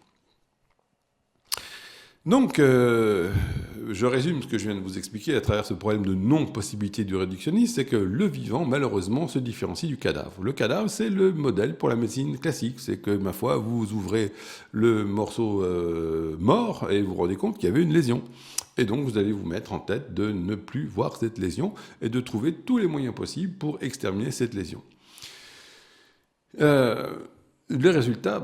Donc, je résume ce que je viens de vous expliquer à travers ce problème de non-possibilité du réductionnisme, c'est que le vivant, malheureusement, se différencie du cadavre. Le cadavre, c'est le modèle pour la médecine classique. C'est que, ma foi, vous ouvrez le morceau mort et vous vous rendez compte qu'il y avait une lésion. Et donc, vous allez vous mettre en tête de ne plus voir cette lésion et de trouver tous les moyens possibles pour exterminer cette lésion. Les résultats,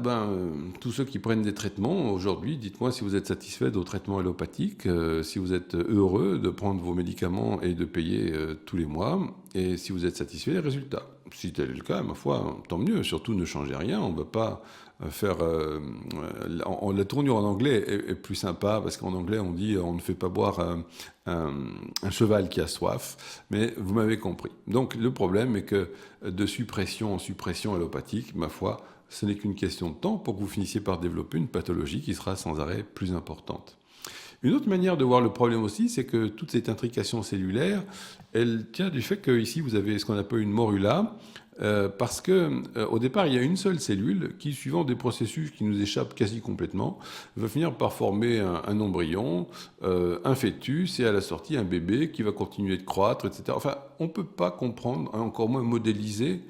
tous ceux qui prennent des traitements, aujourd'hui, dites-moi si vous êtes satisfait de vos traitements allopathiques, si vous êtes heureux de prendre vos médicaments et de payer tous les mois, et si vous êtes satisfait des résultats. Si tel est le cas, ma foi, tant mieux. Surtout, ne changez rien. On ne va pas faire... la tournure en anglais est plus sympa, parce qu'en anglais, on dit on ne fait pas boire un cheval qui a soif, mais vous m'avez compris. Donc, le problème est que de suppression en suppression allopathique, ma foi, ce n'est qu'une question de temps pour que vous finissiez par développer une pathologie qui sera sans arrêt plus importante. Une autre manière de voir le problème aussi, c'est que toute cette intrication cellulaire, elle tient du fait qu'ici, vous avez ce qu'on appelle une morula, parce qu'au départ, il y a une seule cellule qui, suivant des processus qui nous échappent quasi complètement, va finir par former un embryon, un fœtus, et à la sortie, un bébé qui va continuer de croître, etc. Enfin, on ne peut pas comprendre, encore moins modéliser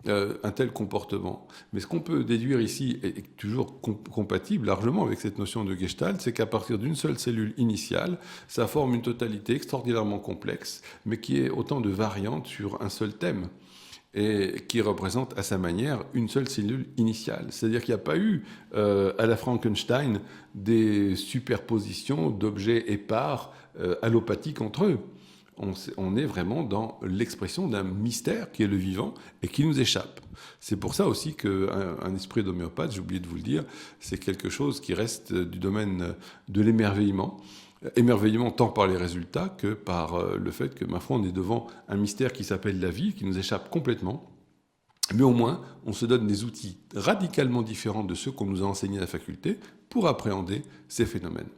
un tel comportement. Mais ce qu'on peut déduire ici est toujours compatible largement avec cette notion de Gestalt, c'est qu'à partir d'une seule cellule initiale, ça forme une totalité extraordinairement complexe, mais qui est autant de variantes sur un seul thème, et qui représente à sa manière une seule cellule initiale. C'est-à-dire qu'il n'y a pas eu, à la Frankenstein, des superpositions d'objets épars allopathiques entre eux. On est vraiment dans l'expression d'un mystère qui est le vivant et qui nous échappe. C'est pour ça aussi qu'un esprit d'homéopathe, j'ai oublié de vous le dire, c'est quelque chose qui reste du domaine de l'émerveillement. Émerveillement tant par les résultats que par le fait que, ma foi, on est devant un mystère qui s'appelle la vie, qui nous échappe complètement. Mais au moins, on se donne des outils radicalement différents de ceux qu'on nous a enseignés à la faculté pour appréhender ces phénomènes.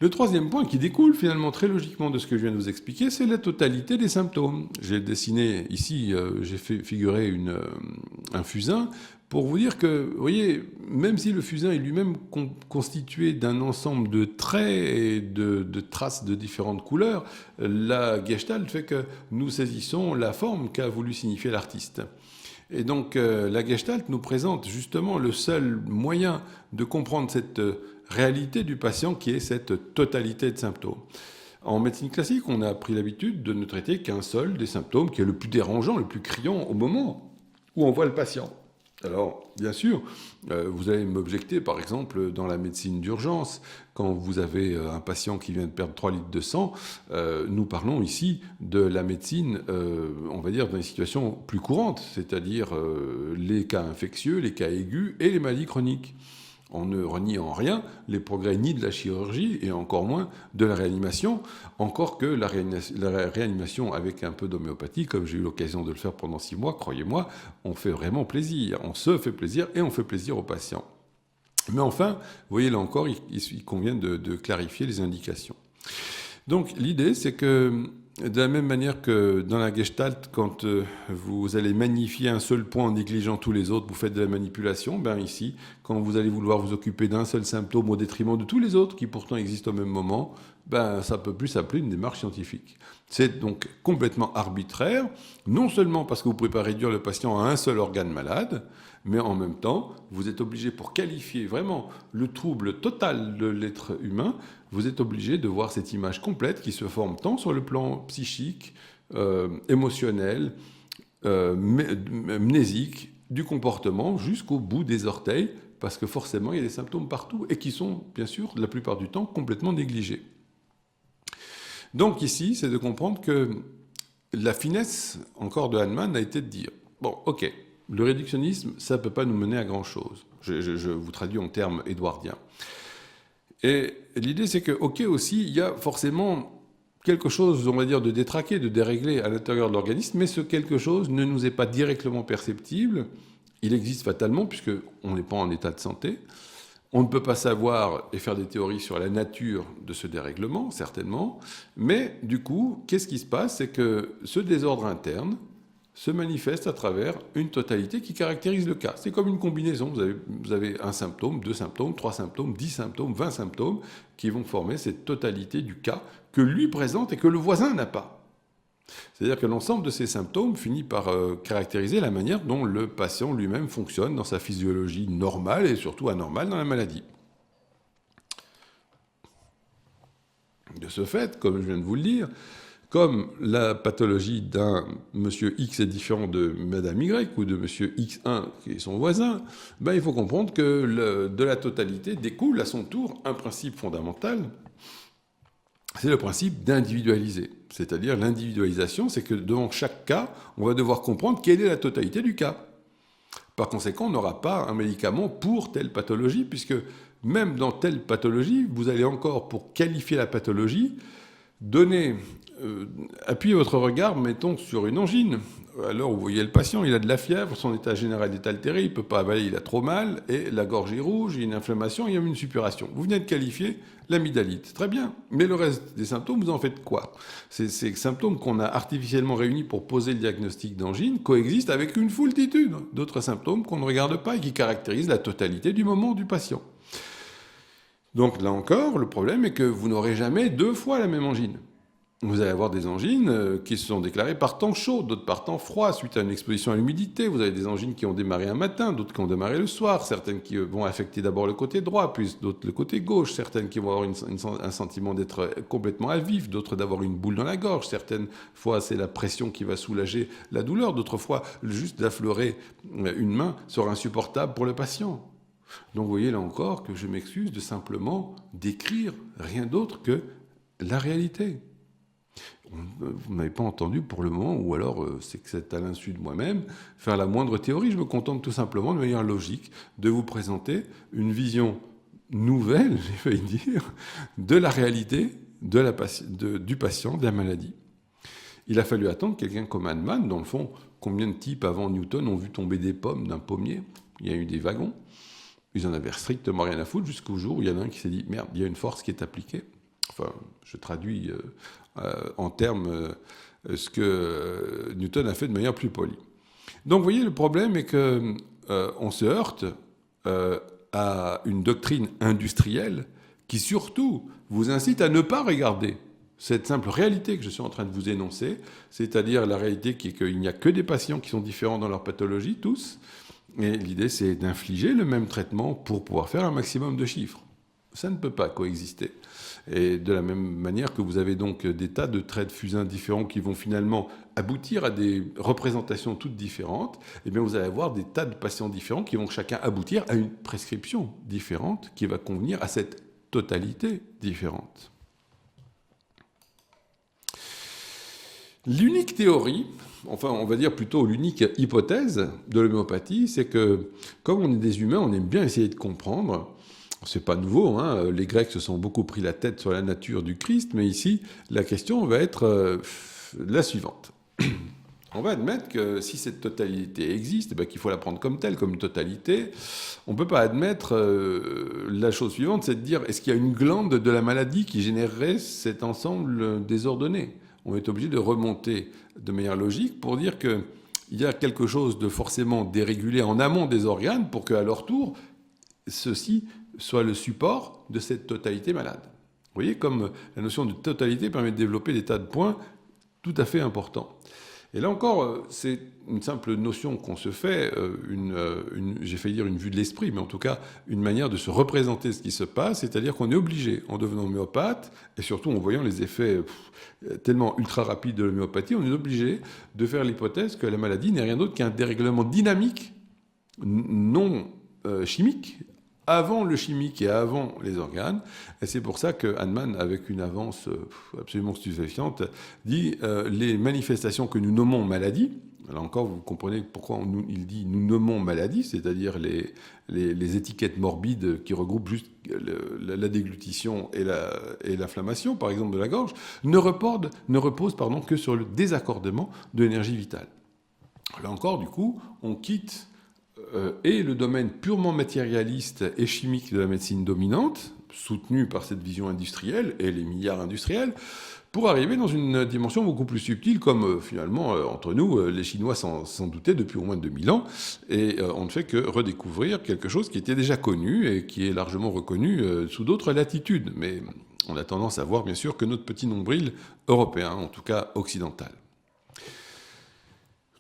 Le troisième point qui découle finalement très logiquement de ce que je viens de vous expliquer, c'est la totalité des symptômes. J'ai dessiné ici, j'ai fait figurer un fusain pour vous dire que, vous voyez, même si le fusain est lui-même constitué d'un ensemble de traits et de traces de différentes couleurs, la Gestalt fait que nous saisissons la forme qu'a voulu signifier l'artiste. Et donc la Gestalt nous présente justement le seul moyen de comprendre cette réalité du patient qui est cette totalité de symptômes. En médecine classique, on a pris l'habitude de ne traiter qu'un seul des symptômes qui est le plus dérangeant, le plus criant au moment où on voit le patient. Alors, bien sûr, vous allez m'objecter, par exemple, dans la médecine d'urgence, quand vous avez un patient qui vient de perdre 3 litres de sang, nous parlons ici de la médecine, on va dire, dans des situations plus courantes, c'est-à-dire les cas infectieux, les cas aigus et les maladies chroniques. On ne renie en rien les progrès ni de la chirurgie et encore moins de la réanimation, encore que la réanimation avec un peu d'homéopathie, comme j'ai eu l'occasion de le faire pendant 6 mois, croyez-moi, on fait vraiment plaisir, on se fait plaisir et on fait plaisir aux patients. Mais enfin, vous voyez là encore, il convient de clarifier les indications. Donc l'idée, c'est que de la même manière que dans la Gestalt, quand vous allez magnifier un seul point en négligeant tous les autres, vous faites de la manipulation, ben ici, quand vous allez vouloir vous occuper d'un seul symptôme au détriment de tous les autres qui pourtant existent au même moment, ben ça peut plus s'appeler une démarche scientifique. C'est donc complètement arbitraire, non seulement parce que vous ne pouvez pas réduire le patient à un seul organe malade, mais en même temps, vous êtes obligé, pour qualifier vraiment le trouble total de l'être humain, vous êtes obligé de voir cette image complète qui se forme tant sur le plan psychique, émotionnel, mnésique, du comportement, jusqu'au bout des orteils, parce que forcément, il y a des symptômes partout, et qui sont, bien sûr, la plupart du temps, complètement négligés. Donc ici, c'est de comprendre que la finesse, encore de Hahnemann, a été de dire, bon, ok, le réductionnisme, ça ne peut pas nous mener à grand-chose. Je vous traduis en termes édouardiens. Et l'idée, c'est que, ok, aussi, il y a forcément quelque chose, on va dire, de détraqué, de déréglé à l'intérieur de l'organisme, mais ce quelque chose ne nous est pas directement perceptible. Il existe fatalement, puisqu'on n'est pas en état de santé. On ne peut pas savoir et faire des théories sur la nature de ce dérèglement, certainement. Mais du coup, qu'est-ce qui se passe? C'est que ce désordre interne se manifeste à travers une totalité qui caractérise le cas. C'est comme une combinaison. Vous avez un symptôme, 2 symptômes, 3 symptômes, 10 symptômes, 20 symptômes qui vont former cette totalité du cas que lui présente et que le voisin n'a pas. C'est-à-dire que l'ensemble de ces symptômes finit par caractériser la manière dont le patient lui-même fonctionne dans sa physiologie normale et surtout anormale dans la maladie. De ce fait, comme je viens de vous le dire, comme la pathologie d'un monsieur X est différente de madame Y ou de monsieur X1 qui est son voisin, ben il faut comprendre que de la totalité découle à son tour un principe fondamental, c'est le principe d'individualiser. C'est-à-dire l'individualisation, c'est que devant chaque cas, on va devoir comprendre quelle est la totalité du cas. Par conséquent, on n'aura pas un médicament pour telle pathologie, puisque même dans telle pathologie, vous allez encore, pour qualifier la pathologie, appuyer votre regard, mettons, sur une angine. Alors, vous voyez le patient, il a de la fièvre, son état général est altéré, il ne peut pas avaler, il a trop mal, et la gorge est rouge, il y a une inflammation, il y a une suppuration. Vous venez de qualifier l'amygdalite. Très bien. Mais le reste des symptômes, vous en faites quoi? Ces symptômes qu'on a artificiellement réunis pour poser le diagnostic d'angine coexistent avec une foultitude d'autres symptômes qu'on ne regarde pas et qui caractérisent la totalité du moment du patient. Donc là encore, le problème est que vous n'aurez jamais 2 fois la même angine. Vous allez avoir des angines qui se sont déclarées par temps chaud, d'autres par temps froid, suite à une exposition à l'humidité. Vous avez des angines qui ont démarré un matin, d'autres qui ont démarré le soir, certaines qui vont affecter d'abord le côté droit, puis d'autres le côté gauche, certaines qui vont avoir un sentiment d'être complètement à vif, d'autres d'avoir une boule dans la gorge. Certaines fois, c'est la pression qui va soulager la douleur, d'autres fois, juste d'affleurer une main sera insupportable pour le patient. Donc vous voyez là encore que je m'excuse de simplement décrire rien d'autre que la réalité. Vous n'avez pas entendu pour le moment, ou alors c'est que c'est à l'insu de moi-même, faire la moindre théorie. Je me contente tout simplement, de manière logique, de vous présenter une vision nouvelle, j'ai failli dire, de la réalité du patient, de la maladie. Il a fallu attendre quelqu'un comme Hahnemann. Dans le fond, combien de types avant Newton ont vu tomber des pommes d'un pommier? Il y a eu des wagons. Ils en avaient strictement rien à foutre jusqu'au jour où il y en a un qui s'est dit « Merde, il y a une force qui est appliquée ». Enfin, je traduis en termes ce que Newton a fait de manière plus polie. Donc, vous voyez, le problème est qu'on se heurte à une doctrine industrielle qui, surtout, vous incite à ne pas regarder cette simple réalité que je suis en train de vous énoncer, c'est-à-dire la réalité qui est qu'il n'y a que des patients qui sont différents dans leur pathologie, tous, et l'idée, c'est d'infliger le même traitement pour pouvoir faire un maximum de chiffres. Ça ne peut pas coexister. Et de la même manière que vous avez donc des tas de traits de fusain différents qui vont finalement aboutir à des représentations toutes différentes, eh bien vous allez avoir des tas de patients différents qui vont chacun aboutir à une prescription différente qui va convenir à cette totalité différente. L'unique théorie, enfin on va dire plutôt l'unique hypothèse de l'homéopathie, c'est que comme on est des humains, on aime bien essayer de comprendre. C'est pas nouveau, hein, les Grecs se sont beaucoup pris la tête sur la nature du Christ, mais ici la question va être la suivante. On va admettre que si cette totalité existe, eh bien, qu'il faut la prendre comme telle, comme une totalité. On ne peut pas admettre la chose suivante, c'est de dire est-ce qu'il y a une glande de la maladie qui générerait cet ensemble désordonné? On est obligé de remonter de manière logique pour dire qu'il y a quelque chose de forcément dérégulé en amont des organes pour qu'à leur tour, ceux-ci soient le support de cette totalité malade. Vous voyez, comme la notion de totalité permet de développer des tas de points tout à fait importants. Et là encore, c'est une simple notion qu'on se fait, j'ai failli dire une vue de l'esprit, mais en tout cas une manière de se représenter ce qui se passe, c'est-à-dire qu'on est obligé, en devenant homéopathe, et surtout en voyant les effets tellement ultra rapides de l'homéopathie, on est obligé de faire l'hypothèse que la maladie n'est rien d'autre qu'un dérèglement dynamique, non chimique, avant le chimique et avant les organes. Et c'est pour ça que Hahnemann, avec une avance absolument stupéfiante, dit les manifestations que nous nommons maladies. Là encore, vous comprenez pourquoi il dit nous nommons maladies, c'est-à-dire les étiquettes morbides qui regroupent juste la déglutition et l'inflammation, par exemple, de la gorge, ne reposent que sur le désaccordement de l'énergie vitale. Là encore, du coup, on quitte et le domaine purement matérialiste et chimique de la médecine dominante, soutenu par cette vision industrielle et les milliards industriels, pour arriver dans une dimension beaucoup plus subtile, comme finalement, entre nous, les Chinois s'en doutaient depuis au moins 2000 ans, et on ne fait que redécouvrir quelque chose qui était déjà connu et qui est largement reconnu sous d'autres latitudes. Mais on a tendance à voir, bien sûr, que notre petit nombril européen, en tout cas occidental.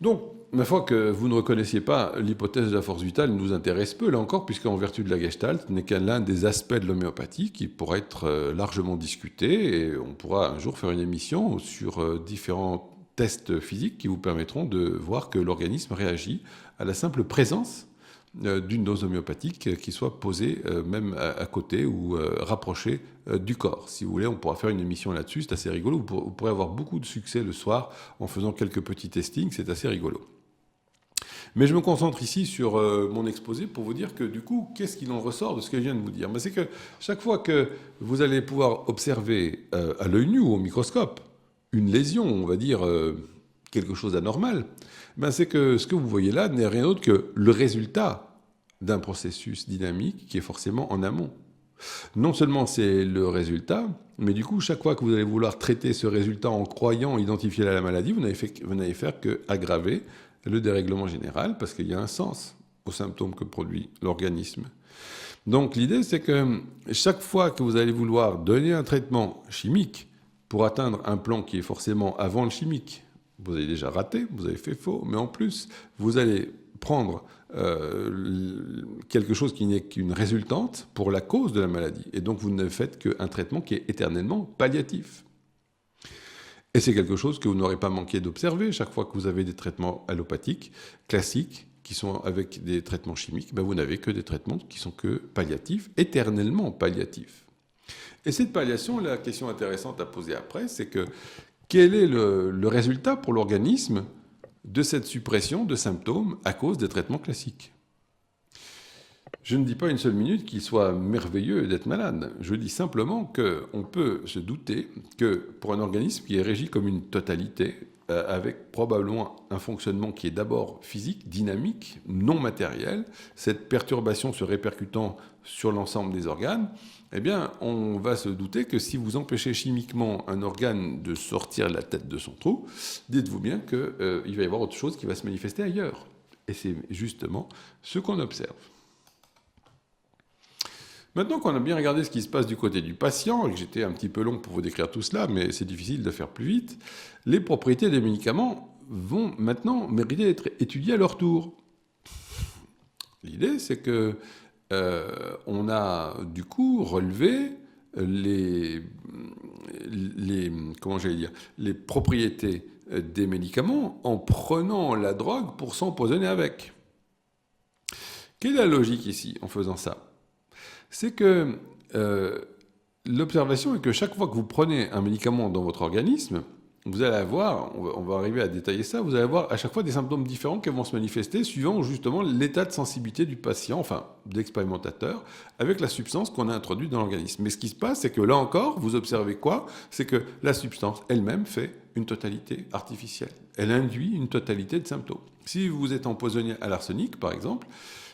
Donc, ma foi que vous ne reconnaissiez pas l'hypothèse de la force vitale nous intéresse peu, là encore, puisqu'en vertu de la Gestalt, ce n'est qu'un l'un des aspects de l'homéopathie qui pourra être largement discuté, et on pourra un jour faire une émission sur différents tests physiques qui vous permettront de voir que l'organisme réagit à la simple présence d'une dose homéopathique qui soit posée même à côté ou rapprochée du corps. Si vous voulez, on pourra faire une émission là-dessus, c'est assez rigolo. Vous pourrez avoir beaucoup de succès le soir en faisant quelques petits testings, c'est assez rigolo. Mais je me concentre ici sur mon exposé pour vous dire que du coup, qu'est-ce qu'il en ressort de ce que je viens de vous dire? C'est que chaque fois que vous allez pouvoir observer à l'œil nu ou au microscope une lésion, on va dire quelque chose d'anormal, c'est que ce que vous voyez là n'est rien d'autre que le résultat d'un processus dynamique qui est forcément en amont. Non seulement c'est le résultat, mais du coup, chaque fois que vous allez vouloir traiter ce résultat en croyant identifier la maladie, vous n'allez faire qu'aggraver le dérèglement général, parce qu'il y a un sens aux symptômes que produit l'organisme. Donc l'idée, c'est que chaque fois que vous allez vouloir donner un traitement chimique pour atteindre un plan qui est forcément avant le chimique, vous avez déjà raté, vous avez fait faux, mais en plus, vous allez prendre quelque chose qui n'est qu'une résultante pour la cause de la maladie. Et donc, vous ne faites qu'un traitement qui est éternellement palliatif. Et c'est quelque chose que vous n'aurez pas manqué d'observer chaque fois que vous avez des traitements allopathiques classiques qui sont avec des traitements chimiques. Vous n'avez que des traitements qui sont que palliatifs, éternellement palliatifs. Et cette palliation, la question intéressante à poser après, c'est que quel est le résultat pour l'organisme de cette suppression de symptômes à cause des traitements classiques? Je ne dis pas une seule minute qu'il soit merveilleux d'être malade. Je dis simplement qu'on peut se douter que pour un organisme qui est régi comme une totalité, avec probablement un fonctionnement qui est d'abord physique, dynamique, non matériel, cette perturbation se répercutant sur l'ensemble des organes, eh bien, on va se douter que si vous empêchez chimiquement un organe de sortir la tête de son trou, dites-vous bien qu'il va y avoir autre chose qui va se manifester ailleurs. Et c'est justement ce qu'on observe. Maintenant qu'on a bien regardé ce qui se passe du côté du patient, et que j'étais un petit peu long pour vous décrire tout cela, mais c'est difficile de faire plus vite, les propriétés des médicaments vont maintenant mériter d'être étudiées à leur tour. L'idée, c'est que on a du coup relevé les propriétés des médicaments en prenant la drogue pour s'empoisonner avec. Quelle est la logique ici en faisant ça ? C'est que l'observation est que chaque fois que vous prenez un médicament dans votre organisme, vous allez avoir, on va arriver à détailler ça, vous allez avoir à chaque fois des symptômes différents qui vont se manifester suivant justement l'état de sensibilité du patient, enfin de l'expérimentateur, avec la substance qu'on a introduite dans l'organisme. Mais ce qui se passe, c'est que là encore, vous observez quoi ? C'est que la substance elle-même fait une totalité artificielle. Elle induit une totalité de symptômes. Si vous êtes empoisonné à l'arsenic, par exemple,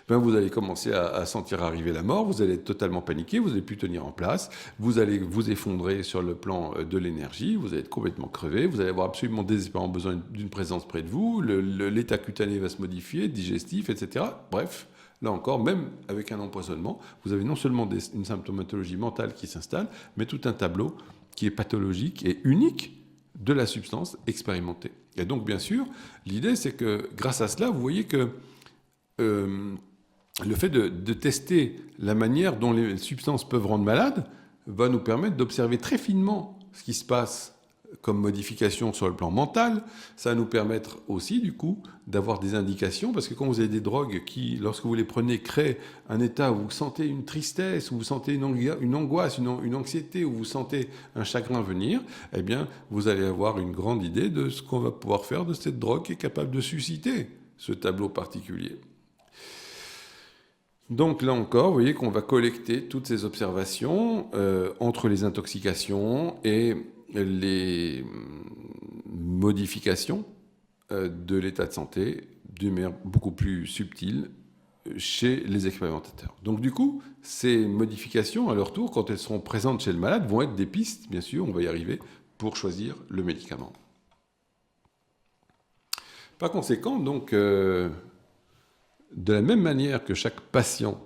ben vous allez commencer à sentir arriver la mort, vous allez être totalement paniqué, vous n'allez plus tenir en place, vous allez vous effondrer sur le plan de l'énergie, vous allez être complètement crevé, vous allez avoir absolument désespérément besoin d'une présence près de vous, l'état cutané va se modifier, digestif, etc. Bref, là encore, même avec un empoisonnement, vous avez non seulement une symptomatologie mentale qui s'installe, mais tout un tableau qui est pathologique et unique de la substance expérimentée. Et donc, bien sûr, l'idée, c'est que grâce à cela, vous voyez que le fait de tester la manière dont les substances peuvent rendre malade va nous permettre d'observer très finement ce qui se passe comme modification sur le plan mental. Ça va nous permettre aussi, du coup, d'avoir des indications, parce que quand vous avez des drogues qui, lorsque vous les prenez, créent un état où vous sentez une tristesse, où vous sentez une angoisse, une anxiété, où vous sentez un chagrin venir, eh bien, vous allez avoir une grande idée de ce qu'on va pouvoir faire de cette drogue qui est capable de susciter ce tableau particulier. Donc là encore, vous voyez qu'on va collecter toutes ces observations entre les intoxications et les modifications de l'état de santé d'une manière beaucoup plus subtile chez les expérimentateurs. Donc du coup, ces modifications, à leur tour, quand elles seront présentes chez le malade, vont être des pistes, bien sûr, on va y arriver, pour choisir le médicament. Par conséquent, donc... de la même manière que chaque patient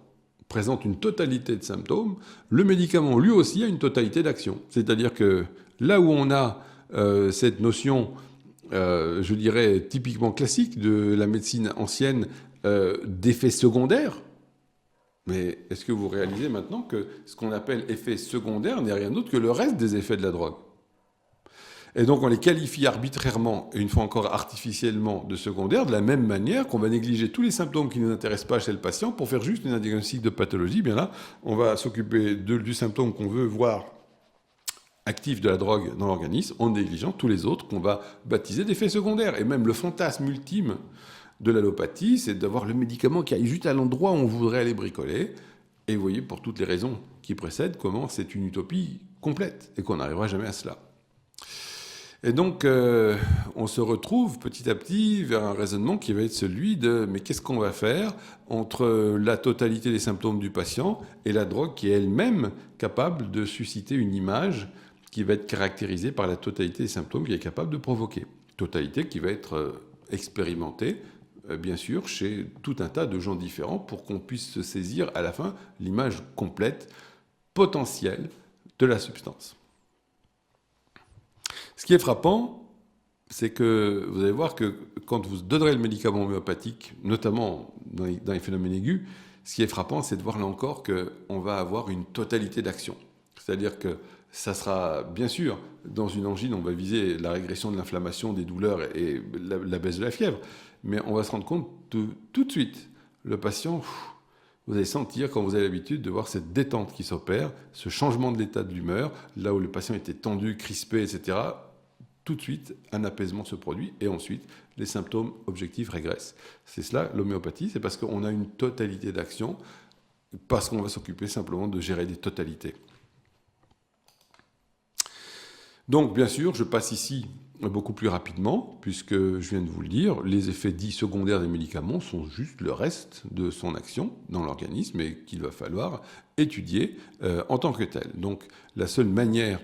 présente une totalité de symptômes, le médicament lui aussi a une totalité d'action. C'est-à-dire que là où on a cette notion, je dirais, typiquement classique de la médecine ancienne d'effets secondaires, mais est-ce que vous réalisez maintenant que ce qu'on appelle effet secondaire n'est rien d'autre que le reste des effets de la drogue ? Et donc on les qualifie arbitrairement, et une fois encore artificiellement, de secondaires, de la même manière qu'on va négliger tous les symptômes qui ne nous intéressent pas chez le patient pour faire juste un diagnostic de pathologie. Bien là, on va s'occuper du symptôme qu'on veut voir actif de la drogue dans l'organisme, en négligeant tous les autres qu'on va baptiser d'effets secondaires. Et même le fantasme ultime de l'allopathie, c'est d'avoir le médicament qui aille juste à l'endroit où on voudrait aller bricoler. Et vous voyez, pour toutes les raisons qui précèdent, comment c'est une utopie complète et qu'on n'arrivera jamais à cela. Et donc, on se retrouve petit à petit vers un raisonnement qui va être celui de « mais qu'est-ce qu'on va faire entre la totalité des symptômes du patient et la drogue qui est elle-même capable de susciter une image qui va être caractérisée par la totalité des symptômes qu'elle est capable de provoquer ». Totalité qui va être expérimentée, bien sûr, chez tout un tas de gens différents pour qu'on puisse se saisir à la fin l'image complète, potentielle de la substance. Ce qui est frappant, c'est que vous allez voir que quand vous donnerez le médicament homéopathique, notamment dans les phénomènes aigus, ce qui est frappant, c'est de voir là encore qu'on va avoir une totalité d'action. C'est-à-dire que ça sera, bien sûr, dans une angine, on va viser la régression de l'inflammation, des douleurs et la baisse de la fièvre, mais on va se rendre compte tout de suite, le patient... Vous allez sentir, quand vous avez l'habitude, de voir cette détente qui s'opère, ce changement de l'état de l'humeur, là où le patient était tendu, crispé, etc. Tout de suite, un apaisement se produit et ensuite, les symptômes objectifs régressent. C'est cela, l'homéopathie, c'est parce qu'on a une totalité d'action, parce qu'on va s'occuper simplement de gérer des totalités. Donc, bien sûr, je passe ici beaucoup plus rapidement, puisque je viens de vous le dire, les effets dits secondaires des médicaments sont juste le reste de son action dans l'organisme et qu'il va falloir étudier en tant que tel. Donc la seule manière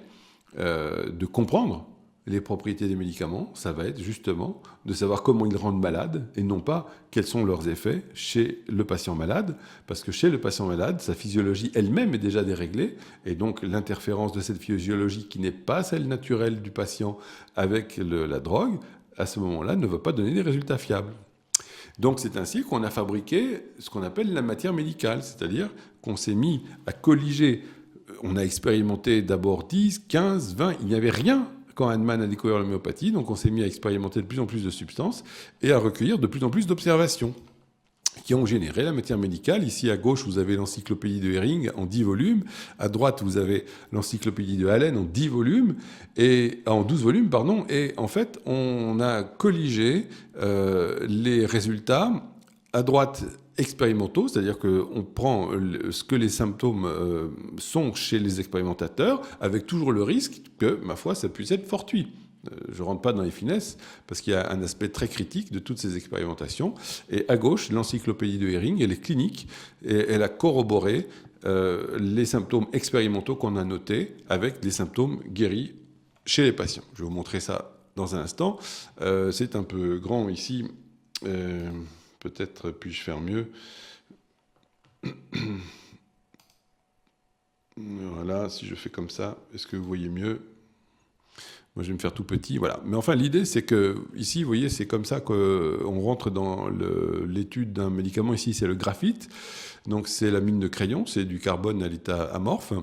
de comprendre les propriétés des médicaments, ça va être justement de savoir comment ils rendent malade et non pas quels sont leurs effets chez le patient malade, parce que chez le patient malade, sa physiologie elle-même est déjà déréglée, et donc l'interférence de cette physiologie qui n'est pas celle naturelle du patient avec la drogue, à ce moment-là, ne va pas donner des résultats fiables. Donc c'est ainsi qu'on a fabriqué ce qu'on appelle la matière médicale, c'est-à-dire qu'on s'est mis à colliger. On a expérimenté d'abord 10, 15, 20, il n'y avait rien quand Hahnemann a découvert l'homéopathie, donc on s'est mis à expérimenter de plus en plus de substances et à recueillir de plus en plus d'observations qui ont généré la matière médicale. Ici à gauche, vous avez l'encyclopédie de Hering en 10 volumes. À droite, vous avez l'encyclopédie de Allen en 10 volumes, en 12 volumes, pardon. Et en fait, on a colligé les résultats à droite expérimentaux, c'est-à-dire qu'on prend ce que les symptômes sont chez les expérimentateurs, avec toujours le risque que, ma foi, ça puisse être fortuit. Je ne rentre pas dans les finesses, parce qu'il y a un aspect très critique de toutes ces expérimentations. Et à gauche, l'encyclopédie de Hering, elle est clinique, et elle a corroboré les symptômes expérimentaux qu'on a notés avec les symptômes guéris chez les patients. Je vais vous montrer ça dans un instant. C'est un peu grand ici. Peut-être puis-je faire mieux. Voilà, si je fais comme ça, est-ce que vous voyez mieux ? Moi, je vais me faire tout petit, voilà. Mais enfin, l'idée, c'est que ici, vous voyez, c'est comme ça qu'on rentre dans l'étude d'un médicament. Ici, c'est le graphite. Donc, c'est la mine de crayon, c'est du carbone à l'état amorphe.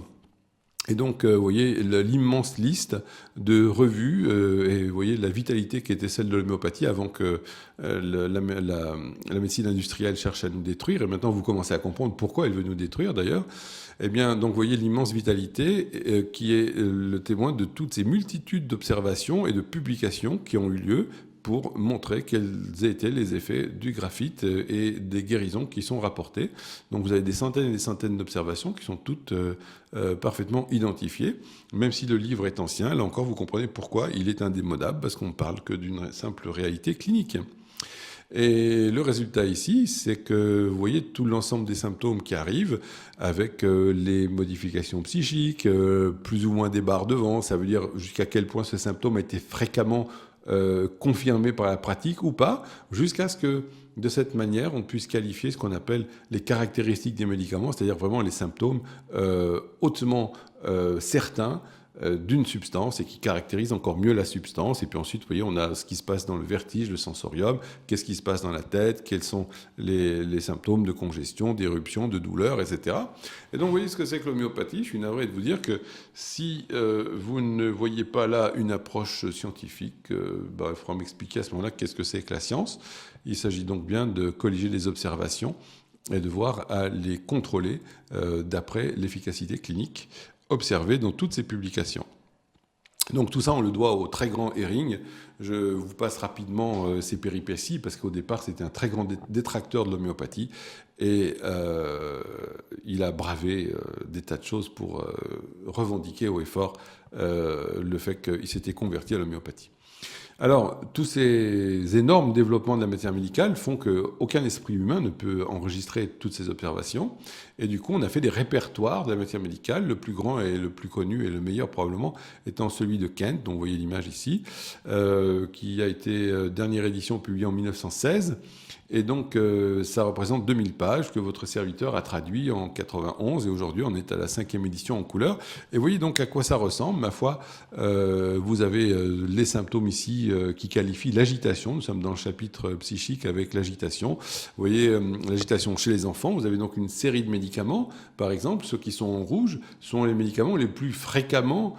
Et donc, vous voyez l'immense liste de revues et vous voyez la vitalité qui était celle de l'homéopathie avant que la médecine industrielle cherche à nous détruire. Et maintenant, vous commencez à comprendre pourquoi elle veut nous détruire, d'ailleurs. Eh bien, donc, vous voyez l'immense vitalité qui est le témoin de toutes ces multitudes d'observations et de publications qui ont eu lieu pour montrer quels étaient les effets du graphite et des guérisons qui sont rapportées. Donc vous avez des centaines et des centaines d'observations qui sont toutes parfaitement identifiées. Même si le livre est ancien, là encore vous comprenez pourquoi il est indémodable, parce qu'on ne parle que d'une simple réalité clinique. Et le résultat ici, c'est que vous voyez tout l'ensemble des symptômes qui arrivent avec les modifications psychiques, plus ou moins des barres devant, ça veut dire jusqu'à quel point ce symptôme a été fréquemment confirmé par la pratique ou pas, jusqu'à ce que, de cette manière, on puisse qualifier ce qu'on appelle les caractéristiques des médicaments, c'est-à-dire vraiment les symptômes hautement certains d'une substance et qui caractérise encore mieux la substance. Et puis ensuite, vous voyez, on a ce qui se passe dans le vertige, le sensorium, qu'est-ce qui se passe dans la tête, quels sont les symptômes de congestion, d'éruption, de douleur, etc. Et donc, vous voyez ce que c'est que l'homéopathie. Je suis navré de vous dire que si vous ne voyez pas là une approche scientifique, il faudra m'expliquer à ce moment-là qu'est-ce que c'est que la science. Il s'agit donc bien de colliger les observations et de voir à les contrôler d'après l'efficacité clinique observée dans toutes ces publications. Donc tout ça, on le doit au très grand Hering. Je vous passe rapidement ces péripéties, parce qu'au départ, c'était un très grand détracteur de l'homéopathie, et il a bravé des tas de choses pour revendiquer haut et fort le fait qu'il s'était converti à l'homéopathie. Alors, tous ces énormes développements de la matière médicale font qu'aucun esprit humain ne peut enregistrer toutes ces observations. Et du coup, on a fait des répertoires de la matière médicale. Le plus grand et le plus connu et le meilleur probablement étant celui de Kent, dont vous voyez l'image ici, qui a été dernière édition publiée en 1916. Et donc, ça représente 2000 pages que votre serviteur a traduit en 91. Et aujourd'hui, on est à la 5e édition en couleur. Et vous voyez donc à quoi ça ressemble. Ma foi, vous avez les symptômes ici qui qualifient l'agitation. Nous sommes dans le chapitre psychique avec l'agitation. Vous voyez l'agitation chez les enfants. Vous avez donc une série de médicaments. Par exemple, ceux qui sont en rouge sont les médicaments les plus fréquemment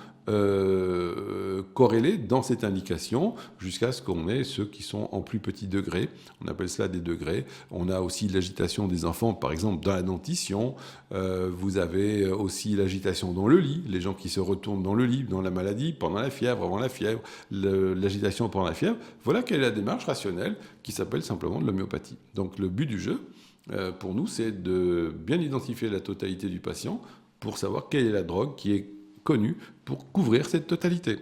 corrélés dans cette indication, jusqu'à ce qu'on ait ceux qui sont en plus petit degré. On appelle cela des degrés. On a aussi l'agitation des enfants, par exemple, dans la dentition. Vous avez aussi l'agitation dans le lit, les gens qui se retournent dans le lit, dans la maladie, pendant la fièvre, avant la fièvre, l'agitation pendant la fièvre. Voilà quelle est la démarche rationnelle qui s'appelle simplement de l'homéopathie. Donc le but du jeu, pour nous, c'est de bien identifier la totalité du patient pour savoir quelle est la drogue qui est connue pour couvrir cette totalité.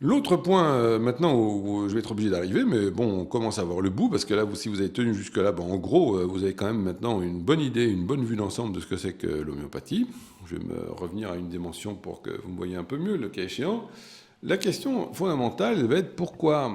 L'autre point, maintenant, où je vais être obligé d'arriver, mais bon, on commence à voir le bout, parce que là, si vous avez tenu jusque-là, ben, en gros, vous avez quand même maintenant une bonne idée, une bonne vue d'ensemble de ce que c'est que l'homéopathie. Je vais me revenir à une dimension pour que vous me voyez un peu mieux, le cas échéant. La question fondamentale va être pourquoi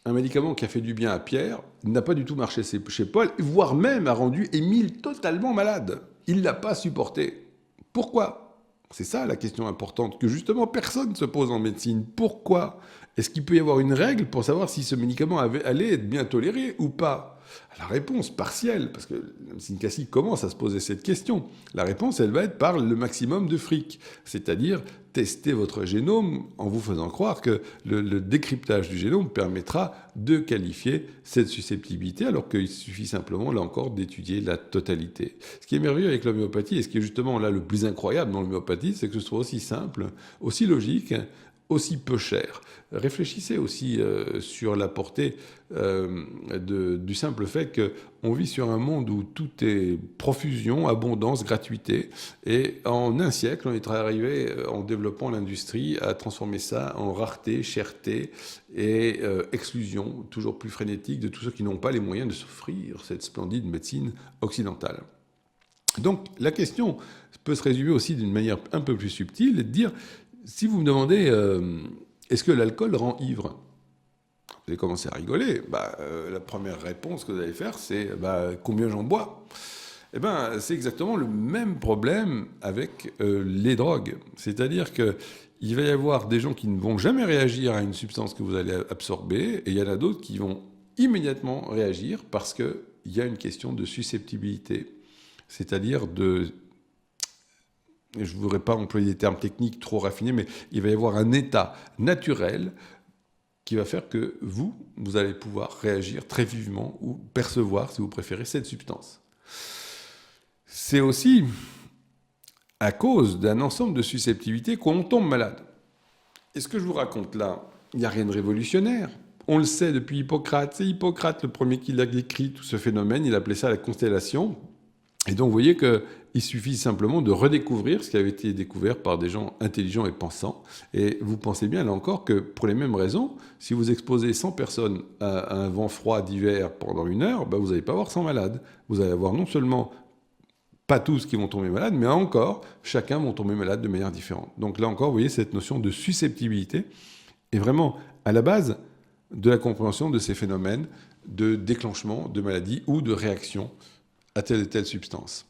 un médicament qui a fait du bien à Pierre n'a pas du tout marché chez Paul, voire même a rendu Émile totalement malade. Il ne l'a pas supporté. Pourquoi? C'est ça la question importante que justement personne ne se pose en médecine. Pourquoi? Est-ce qu'il peut y avoir une règle pour savoir si ce médicament allait être bien toléré ou pas? La réponse partielle, parce que la médecine classique commence à se poser cette question, la réponse, elle va être par le maximum de fric, c'est-à-dire tester votre génome en vous faisant croire que le décryptage du génome permettra de qualifier cette susceptibilité, alors qu'il suffit simplement, là encore, d'étudier la totalité. Ce qui est merveilleux avec l'homéopathie, et ce qui est justement là le plus incroyable dans l'homéopathie, c'est que ce soit aussi simple, aussi logique, aussi peu cher. Réfléchissez aussi sur la portée du simple fait qu'on vit sur un monde où tout est profusion, abondance, gratuité. Et en un siècle, on est arrivé, en développant l'industrie, à transformer ça en rareté, cherté et exclusion toujours plus frénétique de tous ceux qui n'ont pas les moyens de s'offrir cette splendide médecine occidentale. Donc la question peut se résumer aussi d'une manière un peu plus subtile et de dire, si vous me demandez, est-ce que l'alcool rend ivre? Vous allez commencer à rigoler. La première réponse que vous allez faire, c'est combien j'en bois? Eh ben, c'est exactement le même problème avec les drogues. C'est-à-dire qu'il va y avoir des gens qui ne vont jamais réagir à une substance que vous allez absorber, et il y en a d'autres qui vont immédiatement réagir parce qu'il y a une question de susceptibilité. C'est-à-dire je ne voudrais pas employer des termes techniques trop raffinés, mais il va y avoir un état naturel qui va faire que vous allez pouvoir réagir très vivement ou percevoir, si vous préférez, cette substance. C'est aussi à cause d'un ensemble de susceptibilités qu'on tombe malade. Et ce que je vous raconte là, il n'y a rien de révolutionnaire. On le sait depuis Hippocrate. C'est Hippocrate le premier qui l'a décrit, tout ce phénomène. Il appelait ça la constellation. Et donc, vous voyez qu'il suffit simplement de redécouvrir ce qui avait été découvert par des gens intelligents et pensants. Et vous pensez bien, là encore, que pour les mêmes raisons, si vous exposez 100 personnes à un vent froid d'hiver pendant 1 heure, vous n'allez pas avoir 100 malades. Vous allez avoir non seulement pas tous qui vont tomber malades, mais encore, chacun vont tomber malade de manière différente. Donc là encore, vous voyez, cette notion de susceptibilité est vraiment à la base de la compréhension de ces phénomènes de déclenchement de maladies ou de réaction à telle et telle substance.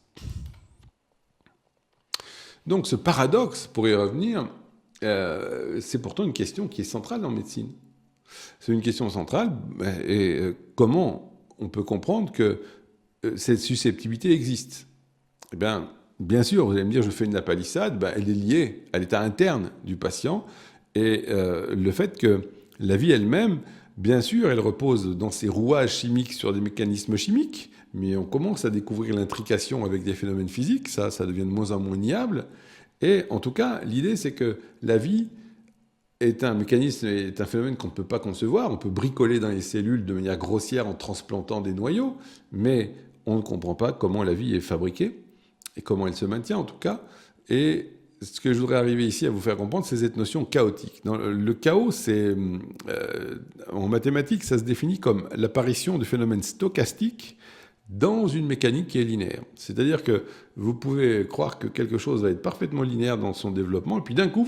Donc ce paradoxe, pour y revenir, c'est pourtant une question qui est centrale en médecine. C'est une question centrale, et comment on peut comprendre que cette susceptibilité existe? Eh bien sûr, vous allez me dire, je fais une lapalissade, elle est liée à l'état interne du patient, et le fait que la vie elle-même, bien sûr, elle repose dans ses rouages chimiques sur des mécanismes chimiques, mais on commence à découvrir l'intrication avec des phénomènes physiques, ça devient de moins en moins niable. Et en tout cas, l'idée, c'est que la vie est un mécanisme, est un phénomène qu'on ne peut pas concevoir. On peut bricoler dans les cellules de manière grossière en transplantant des noyaux, mais on ne comprend pas comment la vie est fabriquée et comment elle se maintient en tout cas. Et ce que je voudrais arriver ici à vous faire comprendre, c'est cette notion chaotique. Le chaos, en mathématiques, ça se définit comme l'apparition de phénomènes stochastiques dans une mécanique qui est linéaire. C'est-à-dire que vous pouvez croire que quelque chose va être parfaitement linéaire dans son développement, et puis d'un coup,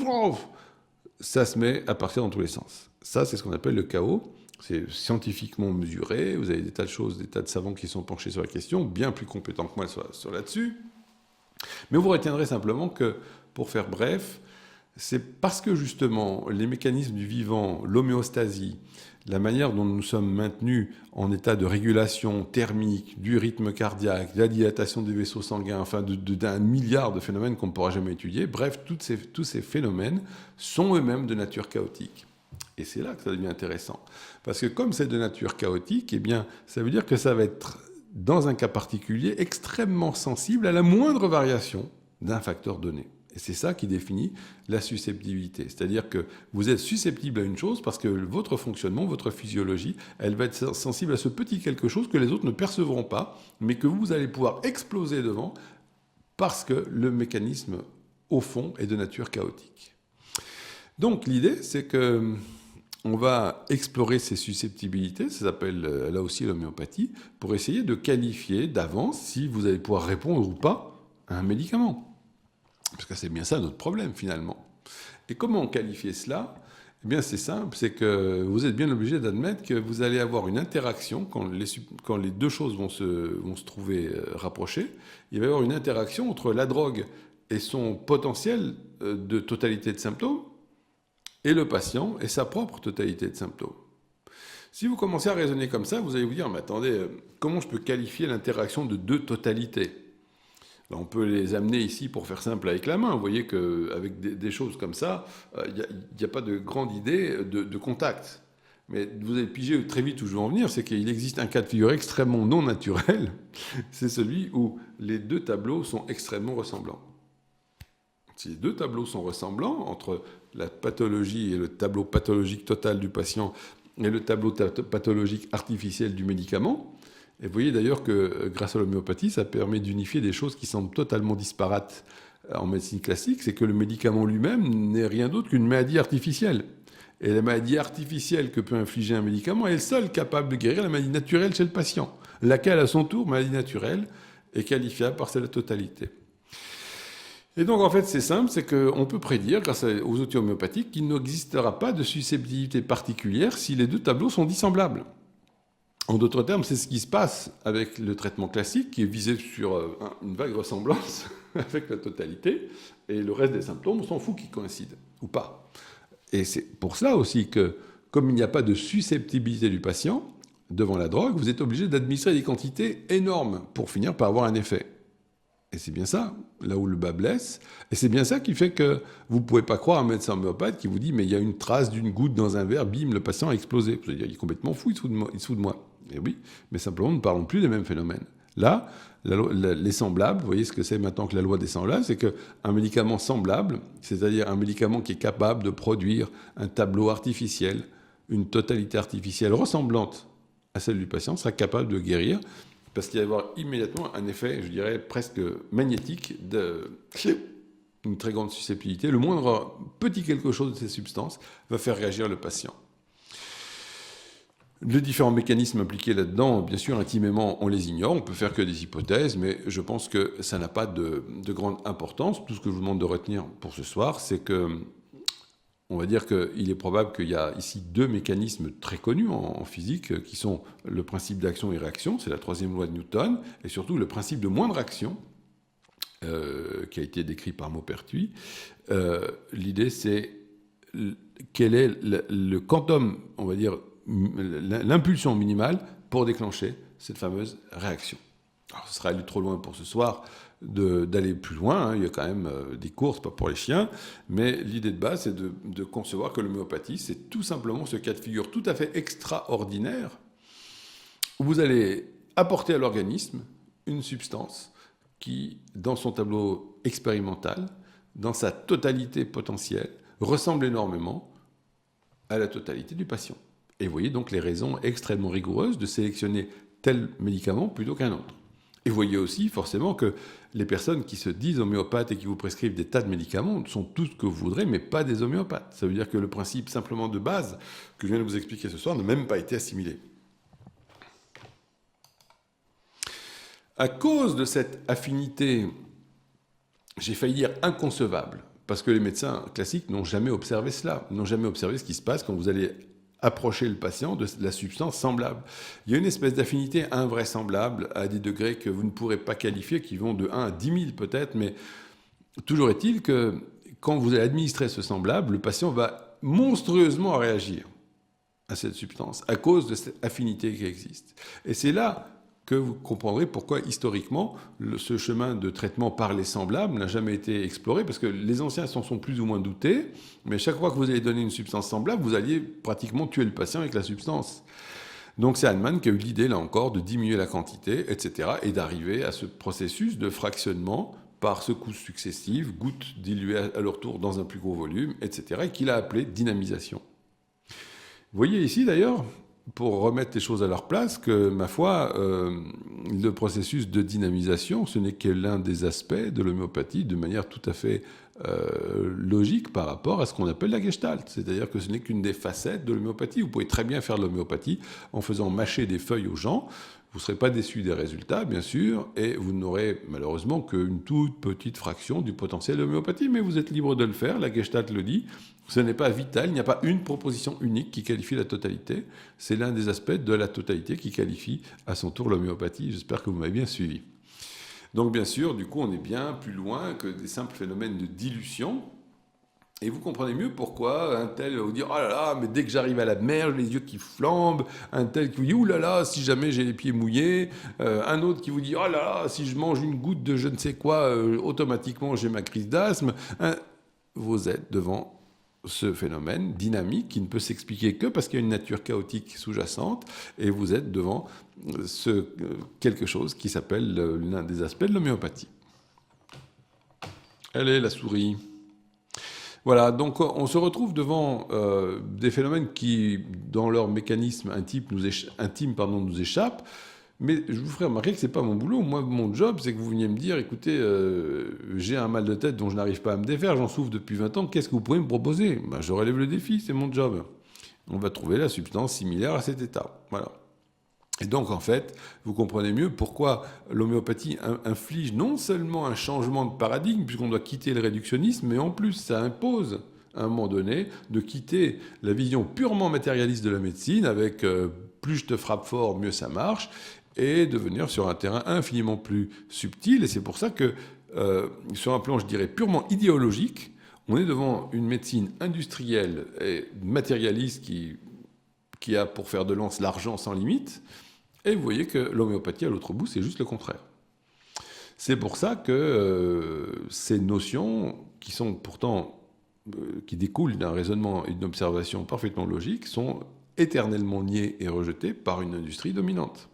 ça se met à partir dans tous les sens. Ça, c'est ce qu'on appelle le chaos. C'est scientifiquement mesuré. Vous avez des tas de choses, des tas de savants qui sont penchés sur la question, bien plus compétents que moi sur là-dessus. Mais vous retiendrez simplement que, pour faire bref, c'est parce que justement les mécanismes du vivant, l'homéostasie, la manière dont nous sommes maintenus en état de régulation thermique, du rythme cardiaque, de la dilatation des vaisseaux sanguins, enfin d'un milliard de phénomènes qu'on ne pourra jamais étudier, bref, tous ces phénomènes sont eux-mêmes de nature chaotique. Et c'est là que ça devient intéressant. Parce que comme c'est de nature chaotique, eh bien, ça veut dire que ça va être, dans un cas particulier, extrêmement sensible à la moindre variation d'un facteur donné. Et c'est ça qui définit la susceptibilité. C'est-à-dire que vous êtes susceptible à une chose parce que votre fonctionnement, votre physiologie, elle va être sensible à ce petit quelque chose que les autres ne percevront pas, mais que vous allez pouvoir exploser devant parce que le mécanisme, au fond, est de nature chaotique. Donc l'idée, c'est que on va explorer ces susceptibilités, ça s'appelle là aussi l'homéopathie, pour essayer de qualifier d'avance si vous allez pouvoir répondre ou pas à un médicament. Parce que c'est bien ça notre problème finalement. Et comment qualifier cela? Eh bien c'est simple, c'est que vous êtes bien obligé d'admettre que vous allez avoir une interaction, quand les deux choses vont se trouver rapprochées, il va y avoir une interaction entre la drogue et son potentiel de totalité de symptômes, et le patient et sa propre totalité de symptômes. Si vous commencez à raisonner comme ça, vous allez vous dire, mais attendez, comment je peux qualifier l'interaction de deux totalités? Là, on peut les amener ici pour faire simple avec la main. Vous voyez qu'avec des choses comme ça, il n'y a pas de grande idée de contact. Mais vous allez piger très vite où je veux en venir, c'est qu'il existe un cas de figure extrêmement non naturel, c'est celui où les deux tableaux sont extrêmement ressemblants. Si les deux tableaux sont ressemblants, entre la pathologie et le tableau pathologique total du patient et le tableau pathologique artificiel du médicament, et vous voyez d'ailleurs que grâce à l'homéopathie, ça permet d'unifier des choses qui semblent totalement disparates en médecine classique, c'est que le médicament lui-même n'est rien d'autre qu'une maladie artificielle. Et la maladie artificielle que peut infliger un médicament est le seul capable de guérir la maladie naturelle chez le patient, laquelle à son tour, maladie naturelle, est qualifiable par sa totalité. Et donc, en fait, c'est simple, c'est qu'on peut prédire, grâce aux outils homéopathiques, qu'il n'existera pas de susceptibilité particulière si les deux tableaux sont dissemblables. En d'autres termes, c'est ce qui se passe avec le traitement classique, qui est visé sur une vague ressemblance avec la totalité, et le reste des symptômes, on s'en fout qu'ils coïncident, ou pas. Et c'est pour cela aussi que, comme il n'y a pas de susceptibilité du patient devant la drogue, vous êtes obligé d'administrer des quantités énormes pour finir par avoir un effet. Et c'est bien ça, là où le bas blesse. Et c'est bien ça qui fait que vous ne pouvez pas croire un médecin homéopathe qui vous dit « mais il y a une trace d'une goutte dans un verre, bim, le patient a explosé ». Vous allez dire « il est complètement fou, il se fout de moi ». Et oui, mais simplement, nous ne parlons plus des mêmes phénomènes. Là, les semblables, vous voyez ce que c'est maintenant que la loi des semblables, c'est qu'un médicament semblable, c'est-à-dire un médicament qui est capable de produire un tableau artificiel, une totalité artificielle ressemblante à celle du patient, sera capable de guérir, parce qu'il va y avoir immédiatement un effet, je dirais, presque magnétique, une très grande susceptibilité. Le moindre petit quelque chose de ces substances va faire réagir le patient. Les différents mécanismes impliqués là-dedans, bien sûr, intimement, on les ignore, on peut faire que des hypothèses, mais je pense que ça n'a pas de grande importance. Tout ce que je vous demande de retenir pour ce soir, c'est que, on va dire qu'il est probable qu'il y a ici deux mécanismes très connus en physique, qui sont le principe d'action et réaction, c'est la troisième loi de Newton, et surtout le principe de moindre action, qui a été décrit par Maupertuis. L'idée, c'est quel est le quantum, on va dire, l'impulsion minimale pour déclencher cette fameuse réaction. Alors, ce sera aller trop loin pour ce soir d'aller plus loin, hein. Il y a quand même des courses, pas pour les chiens, mais l'idée de base, c'est de concevoir que l'homéopathie, c'est tout simplement ce cas de figure tout à fait extraordinaire où vous allez apporter à l'organisme une substance qui, dans son tableau expérimental, dans sa totalité potentielle, ressemble énormément à la totalité du patient. Et vous voyez donc les raisons extrêmement rigoureuses de sélectionner tel médicament plutôt qu'un autre. Et vous voyez aussi forcément que les personnes qui se disent homéopathes et qui vous prescrivent des tas de médicaments sont tout ce que vous voudrez, mais pas des homéopathes. Ça veut dire que le principe simplement de base que je viens de vous expliquer ce soir n'a même pas été assimilé. À cause de cette affinité, j'ai failli dire inconcevable, parce que les médecins classiques n'ont jamais observé cela, n'ont jamais observé ce qui se passe quand vous allez approcher le patient de la substance semblable. Il y a une espèce d'affinité invraisemblable à des degrés que vous ne pourrez pas qualifier, qui vont de 1 à 10 000 peut-être, mais toujours est-il que quand vous allez administrer ce semblable, le patient va monstrueusement réagir à cette substance à cause de cette affinité qui existe. Et c'est là que vous comprendrez pourquoi, historiquement, ce chemin de traitement par les semblables n'a jamais été exploré, parce que les anciens s'en sont plus ou moins doutés, mais chaque fois que vous allez donner une substance semblable, vous alliez pratiquement tuer le patient avec la substance. Donc c'est Hahnemann qui a eu l'idée, là encore, de diminuer la quantité, etc., et d'arriver à ce processus de fractionnement par secousses successives, gouttes diluées à leur tour dans un plus gros volume, etc., et qu'il a appelé dynamisation. Vous voyez ici, d'ailleurs, pour remettre les choses à leur place que, ma foi, le processus de dynamisation, ce n'est que l'un des aspects de l'homéopathie de manière tout à fait logique par rapport à ce qu'on appelle la gestalt. C'est-à-dire que ce n'est qu'une des facettes de l'homéopathie. Vous pouvez très bien faire de l'homéopathie en faisant mâcher des feuilles aux gens. Vous ne serez pas déçu des résultats, bien sûr, et vous n'aurez malheureusement qu'une toute petite fraction du potentiel de l'homéopathie, mais vous êtes libre de le faire, la Gestalt le dit. Ce n'est pas vital, il n'y a pas une proposition unique qui qualifie la totalité. C'est l'un des aspects de la totalité qui qualifie à son tour l'homéopathie. J'espère que vous m'avez bien suivi. Donc bien sûr, du coup, on est bien plus loin que des simples phénomènes de dilution. Et vous comprenez mieux pourquoi un tel va vous dire « Oh là là, mais dès que j'arrive à la mer, j'ai les yeux qui flambent », un tel qui vous dit « Ouh là là, si jamais j'ai les pieds mouillés », un autre qui vous dit « Oh là là, si je mange une goutte de je ne sais quoi, automatiquement j'ai ma crise d'asthme ». Vous êtes devant ce phénomène dynamique qui ne peut s'expliquer que parce qu'il y a une nature chaotique sous-jacente, et vous êtes devant quelque chose qui s'appelle l'un des aspects de l'homéopathie. Elle est la souris. Voilà, donc on se retrouve devant des phénomènes qui, dans leur mécanisme intime, nous échappent, mais je vous ferai remarquer que ce n'est pas mon boulot. Moi, mon job, c'est que vous veniez me dire, écoutez, j'ai un mal de tête dont je n'arrive pas à me défaire, j'en souffre depuis 20 ans, qu'est-ce que vous pouvez me proposer ? Ben, je relève le défi, c'est mon job. On va trouver la substance similaire à cet état. Voilà. Et donc, en fait, vous comprenez mieux pourquoi l'homéopathie inflige non seulement un changement de paradigme, puisqu'on doit quitter le réductionnisme, mais en plus, ça impose, à un moment donné, de quitter la vision purement matérialiste de la médecine, avec plus je te frappe fort, mieux ça marche, et de venir sur un terrain infiniment plus subtil. Et c'est pour ça que, sur un plan, je dirais, purement idéologique, on est devant une médecine industrielle et matérialiste qui a pour fer de lance l'argent sans limite. Et vous voyez que l'homéopathie, à l'autre bout, c'est juste le contraire. C'est pour ça que ces notions, qui sont pourtant, qui découlent d'un raisonnement et d'une observation parfaitement logique, sont éternellement niées et rejetées par une industrie dominante.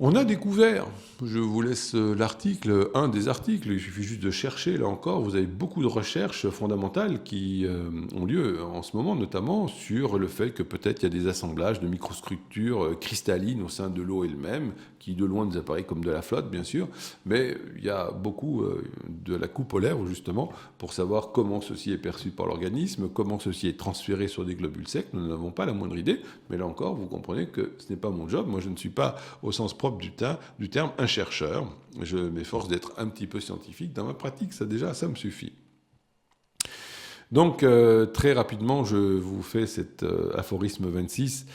On a découvert, je vous laisse l'article, un des articles, il suffit juste de chercher, là encore, vous avez beaucoup de recherches fondamentales qui ont lieu en ce moment, notamment sur le fait que peut-être il y a des assemblages de microstructures cristallines au sein de l'eau elle-même, qui de loin nous apparaît comme de la flotte, bien sûr, mais il y a beaucoup de la coupe polaire, justement, pour savoir comment ceci est perçu par l'organisme, comment ceci est transféré sur des globules secs. Nous n'avons pas la moindre idée, mais là encore, vous comprenez que ce n'est pas mon job. Moi, je ne suis pas, au sens propre du terme, un chercheur. Je m'efforce d'être un petit peu scientifique. Dans ma pratique, ça me suffit. Donc, très rapidement, je vous fais cet aphorisme 26.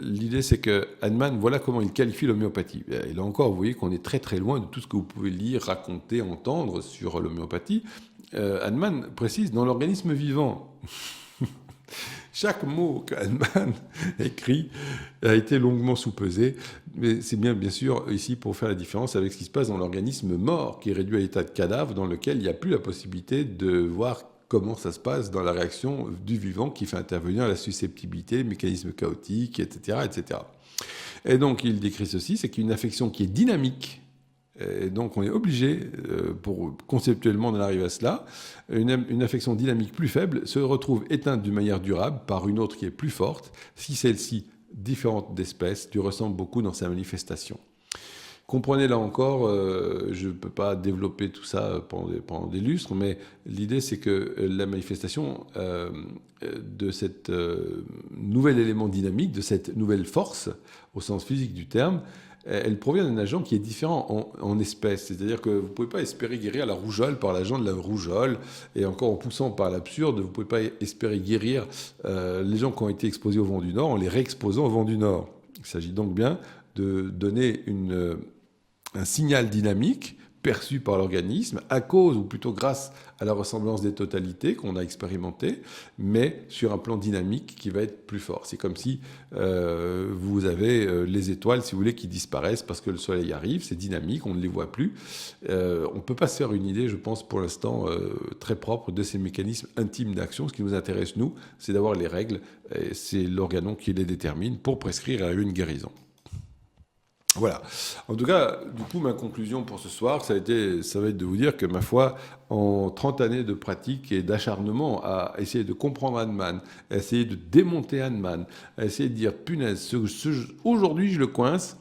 L'idée, c'est que Hahnemann, voilà comment il qualifie l'homéopathie. Et là encore, vous voyez qu'on est très très loin de tout ce que vous pouvez lire, raconter, entendre sur l'homéopathie. Hahnemann précise, dans l'organisme vivant. Chaque mot qu'Hahnemann écrit a été longuement soupesé, mais c'est bien sûr ici pour faire la différence avec ce qui se passe dans l'organisme mort, qui est réduit à l'état de cadavre, dans lequel il n'y a plus la possibilité de voir comment ça se passe dans la réaction du vivant qui fait intervenir la susceptibilité, le mécanisme chaotique, etc., etc. Et donc il décrit ceci, c'est qu'une affection qui est dynamique, et donc on est obligé, pour conceptuellement en arriver à cela, une affection dynamique plus faible se retrouve éteinte d'une manière durable par une autre qui est plus forte, si celle-ci, différente d'espèce, lui ressemble beaucoup dans sa manifestation. Comprenez là encore, je ne peux pas développer tout ça pendant des lustres, mais l'idée c'est que la manifestation de cet nouvel élément dynamique, de cette nouvelle force, au sens physique du terme, elle provient d'un agent qui est différent en espèce. C'est-à-dire que vous ne pouvez pas espérer guérir la rougeole par l'agent de la rougeole, et encore en poussant par l'absurde, vous ne pouvez pas espérer guérir les gens qui ont été exposés au vent du Nord en les réexposant au vent du Nord. Il s'agit donc bien de donner un signal dynamique perçu par l'organisme à cause, ou plutôt grâce à la ressemblance des totalités qu'on a expérimentées, mais sur un plan dynamique qui va être plus fort. C'est comme si vous avez les étoiles, si vous voulez, qui disparaissent parce que le soleil arrive, c'est dynamique, on ne les voit plus. On ne peut pas se faire une idée, je pense, pour l'instant, très propre de ces mécanismes intimes d'action. Ce qui nous intéresse, nous, c'est d'avoir les règles, et c'est l'organon qui les détermine pour prescrire une guérison. Voilà. En tout cas, du coup, ma conclusion pour ce soir, ça va être de vous dire que, ma foi, en 30 années de pratique et d'acharnement à essayer de comprendre Hahnemann, à essayer de démonter Hahnemann, à essayer de dire, punaise, aujourd'hui je le coince,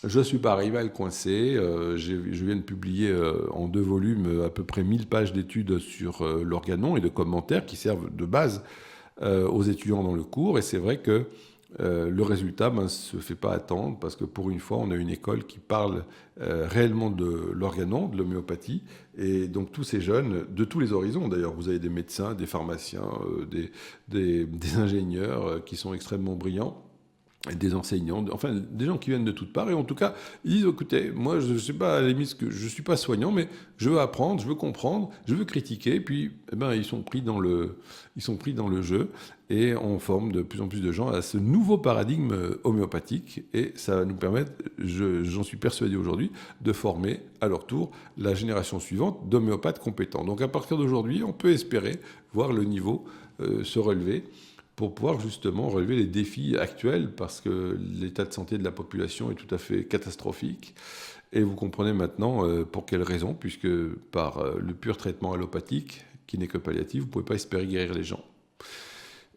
je ne suis pas arrivé à le coincer. Je viens de publier en 2 volumes à peu près 1000 pages d'études sur l'organon et de commentaires qui servent de base aux étudiants dans le cours. Et c'est vrai que le résultat ne se fait pas attendre parce que pour une fois, on a une école qui parle réellement de l'organon, de l'homéopathie. Et donc tous ces jeunes, de tous les horizons d'ailleurs, vous avez des médecins, des pharmaciens, des ingénieurs qui sont extrêmement brillants, des enseignants, enfin des gens qui viennent de toutes parts, et en tout cas, ils disent, écoutez, moi je ne sais pas, à la limite, que je ne suis pas soignant, mais je veux apprendre, je veux comprendre, je veux critiquer, puis eh ben, ils sont pris dans le jeu, et on forme de plus en plus de gens à ce nouveau paradigme homéopathique, et ça va nous permettre, j'en suis persuadé aujourd'hui, de former à leur tour la génération suivante d'homéopathes compétents. Donc à partir d'aujourd'hui, on peut espérer voir le niveau se relever, pour pouvoir justement relever les défis actuels, parce que l'état de santé de la population est tout à fait catastrophique. Et vous comprenez maintenant pour quelles raisons, puisque par le pur traitement allopathique, qui n'est que palliatif, vous ne pouvez pas espérer guérir les gens.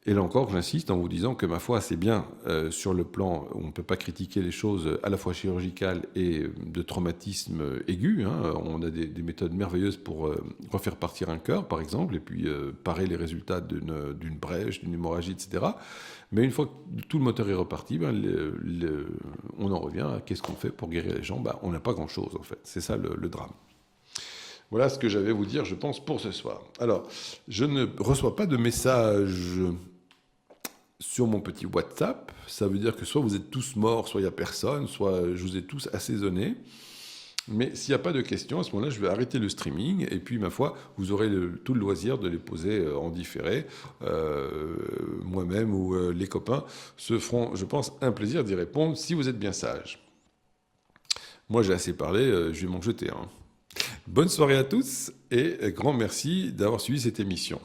Et là encore, j'insiste en vous disant que, ma foi, c'est bien sur le plan où on ne peut pas critiquer les choses à la fois chirurgicales et de traumatisme aigu. Hein. On a des méthodes merveilleuses pour refaire partir un cœur, par exemple, et puis parer les résultats d'une brèche, d'une hémorragie, etc. Mais une fois que tout le moteur est reparti, ben, on en revient à qu'est-ce qu'on fait pour guérir les gens. Ben, on n'a pas grand-chose, en fait. C'est ça le drame. Voilà ce que j'avais à vous dire, je pense, pour ce soir. Alors, je ne reçois pas de messages sur mon petit WhatsApp. Ça veut dire que soit vous êtes tous morts, soit il n'y a personne, soit je vous ai tous assaisonnés. Mais s'il n'y a pas de questions, à ce moment-là, je vais arrêter le streaming. Et puis, ma foi, vous aurez tout le loisir de les poser en différé. Moi-même ou les copains se feront, je pense, un plaisir d'y répondre si vous êtes bien sages. Moi, j'ai assez parlé, je vais m'en jeter. Bonne soirée à tous et grand merci d'avoir suivi cette émission.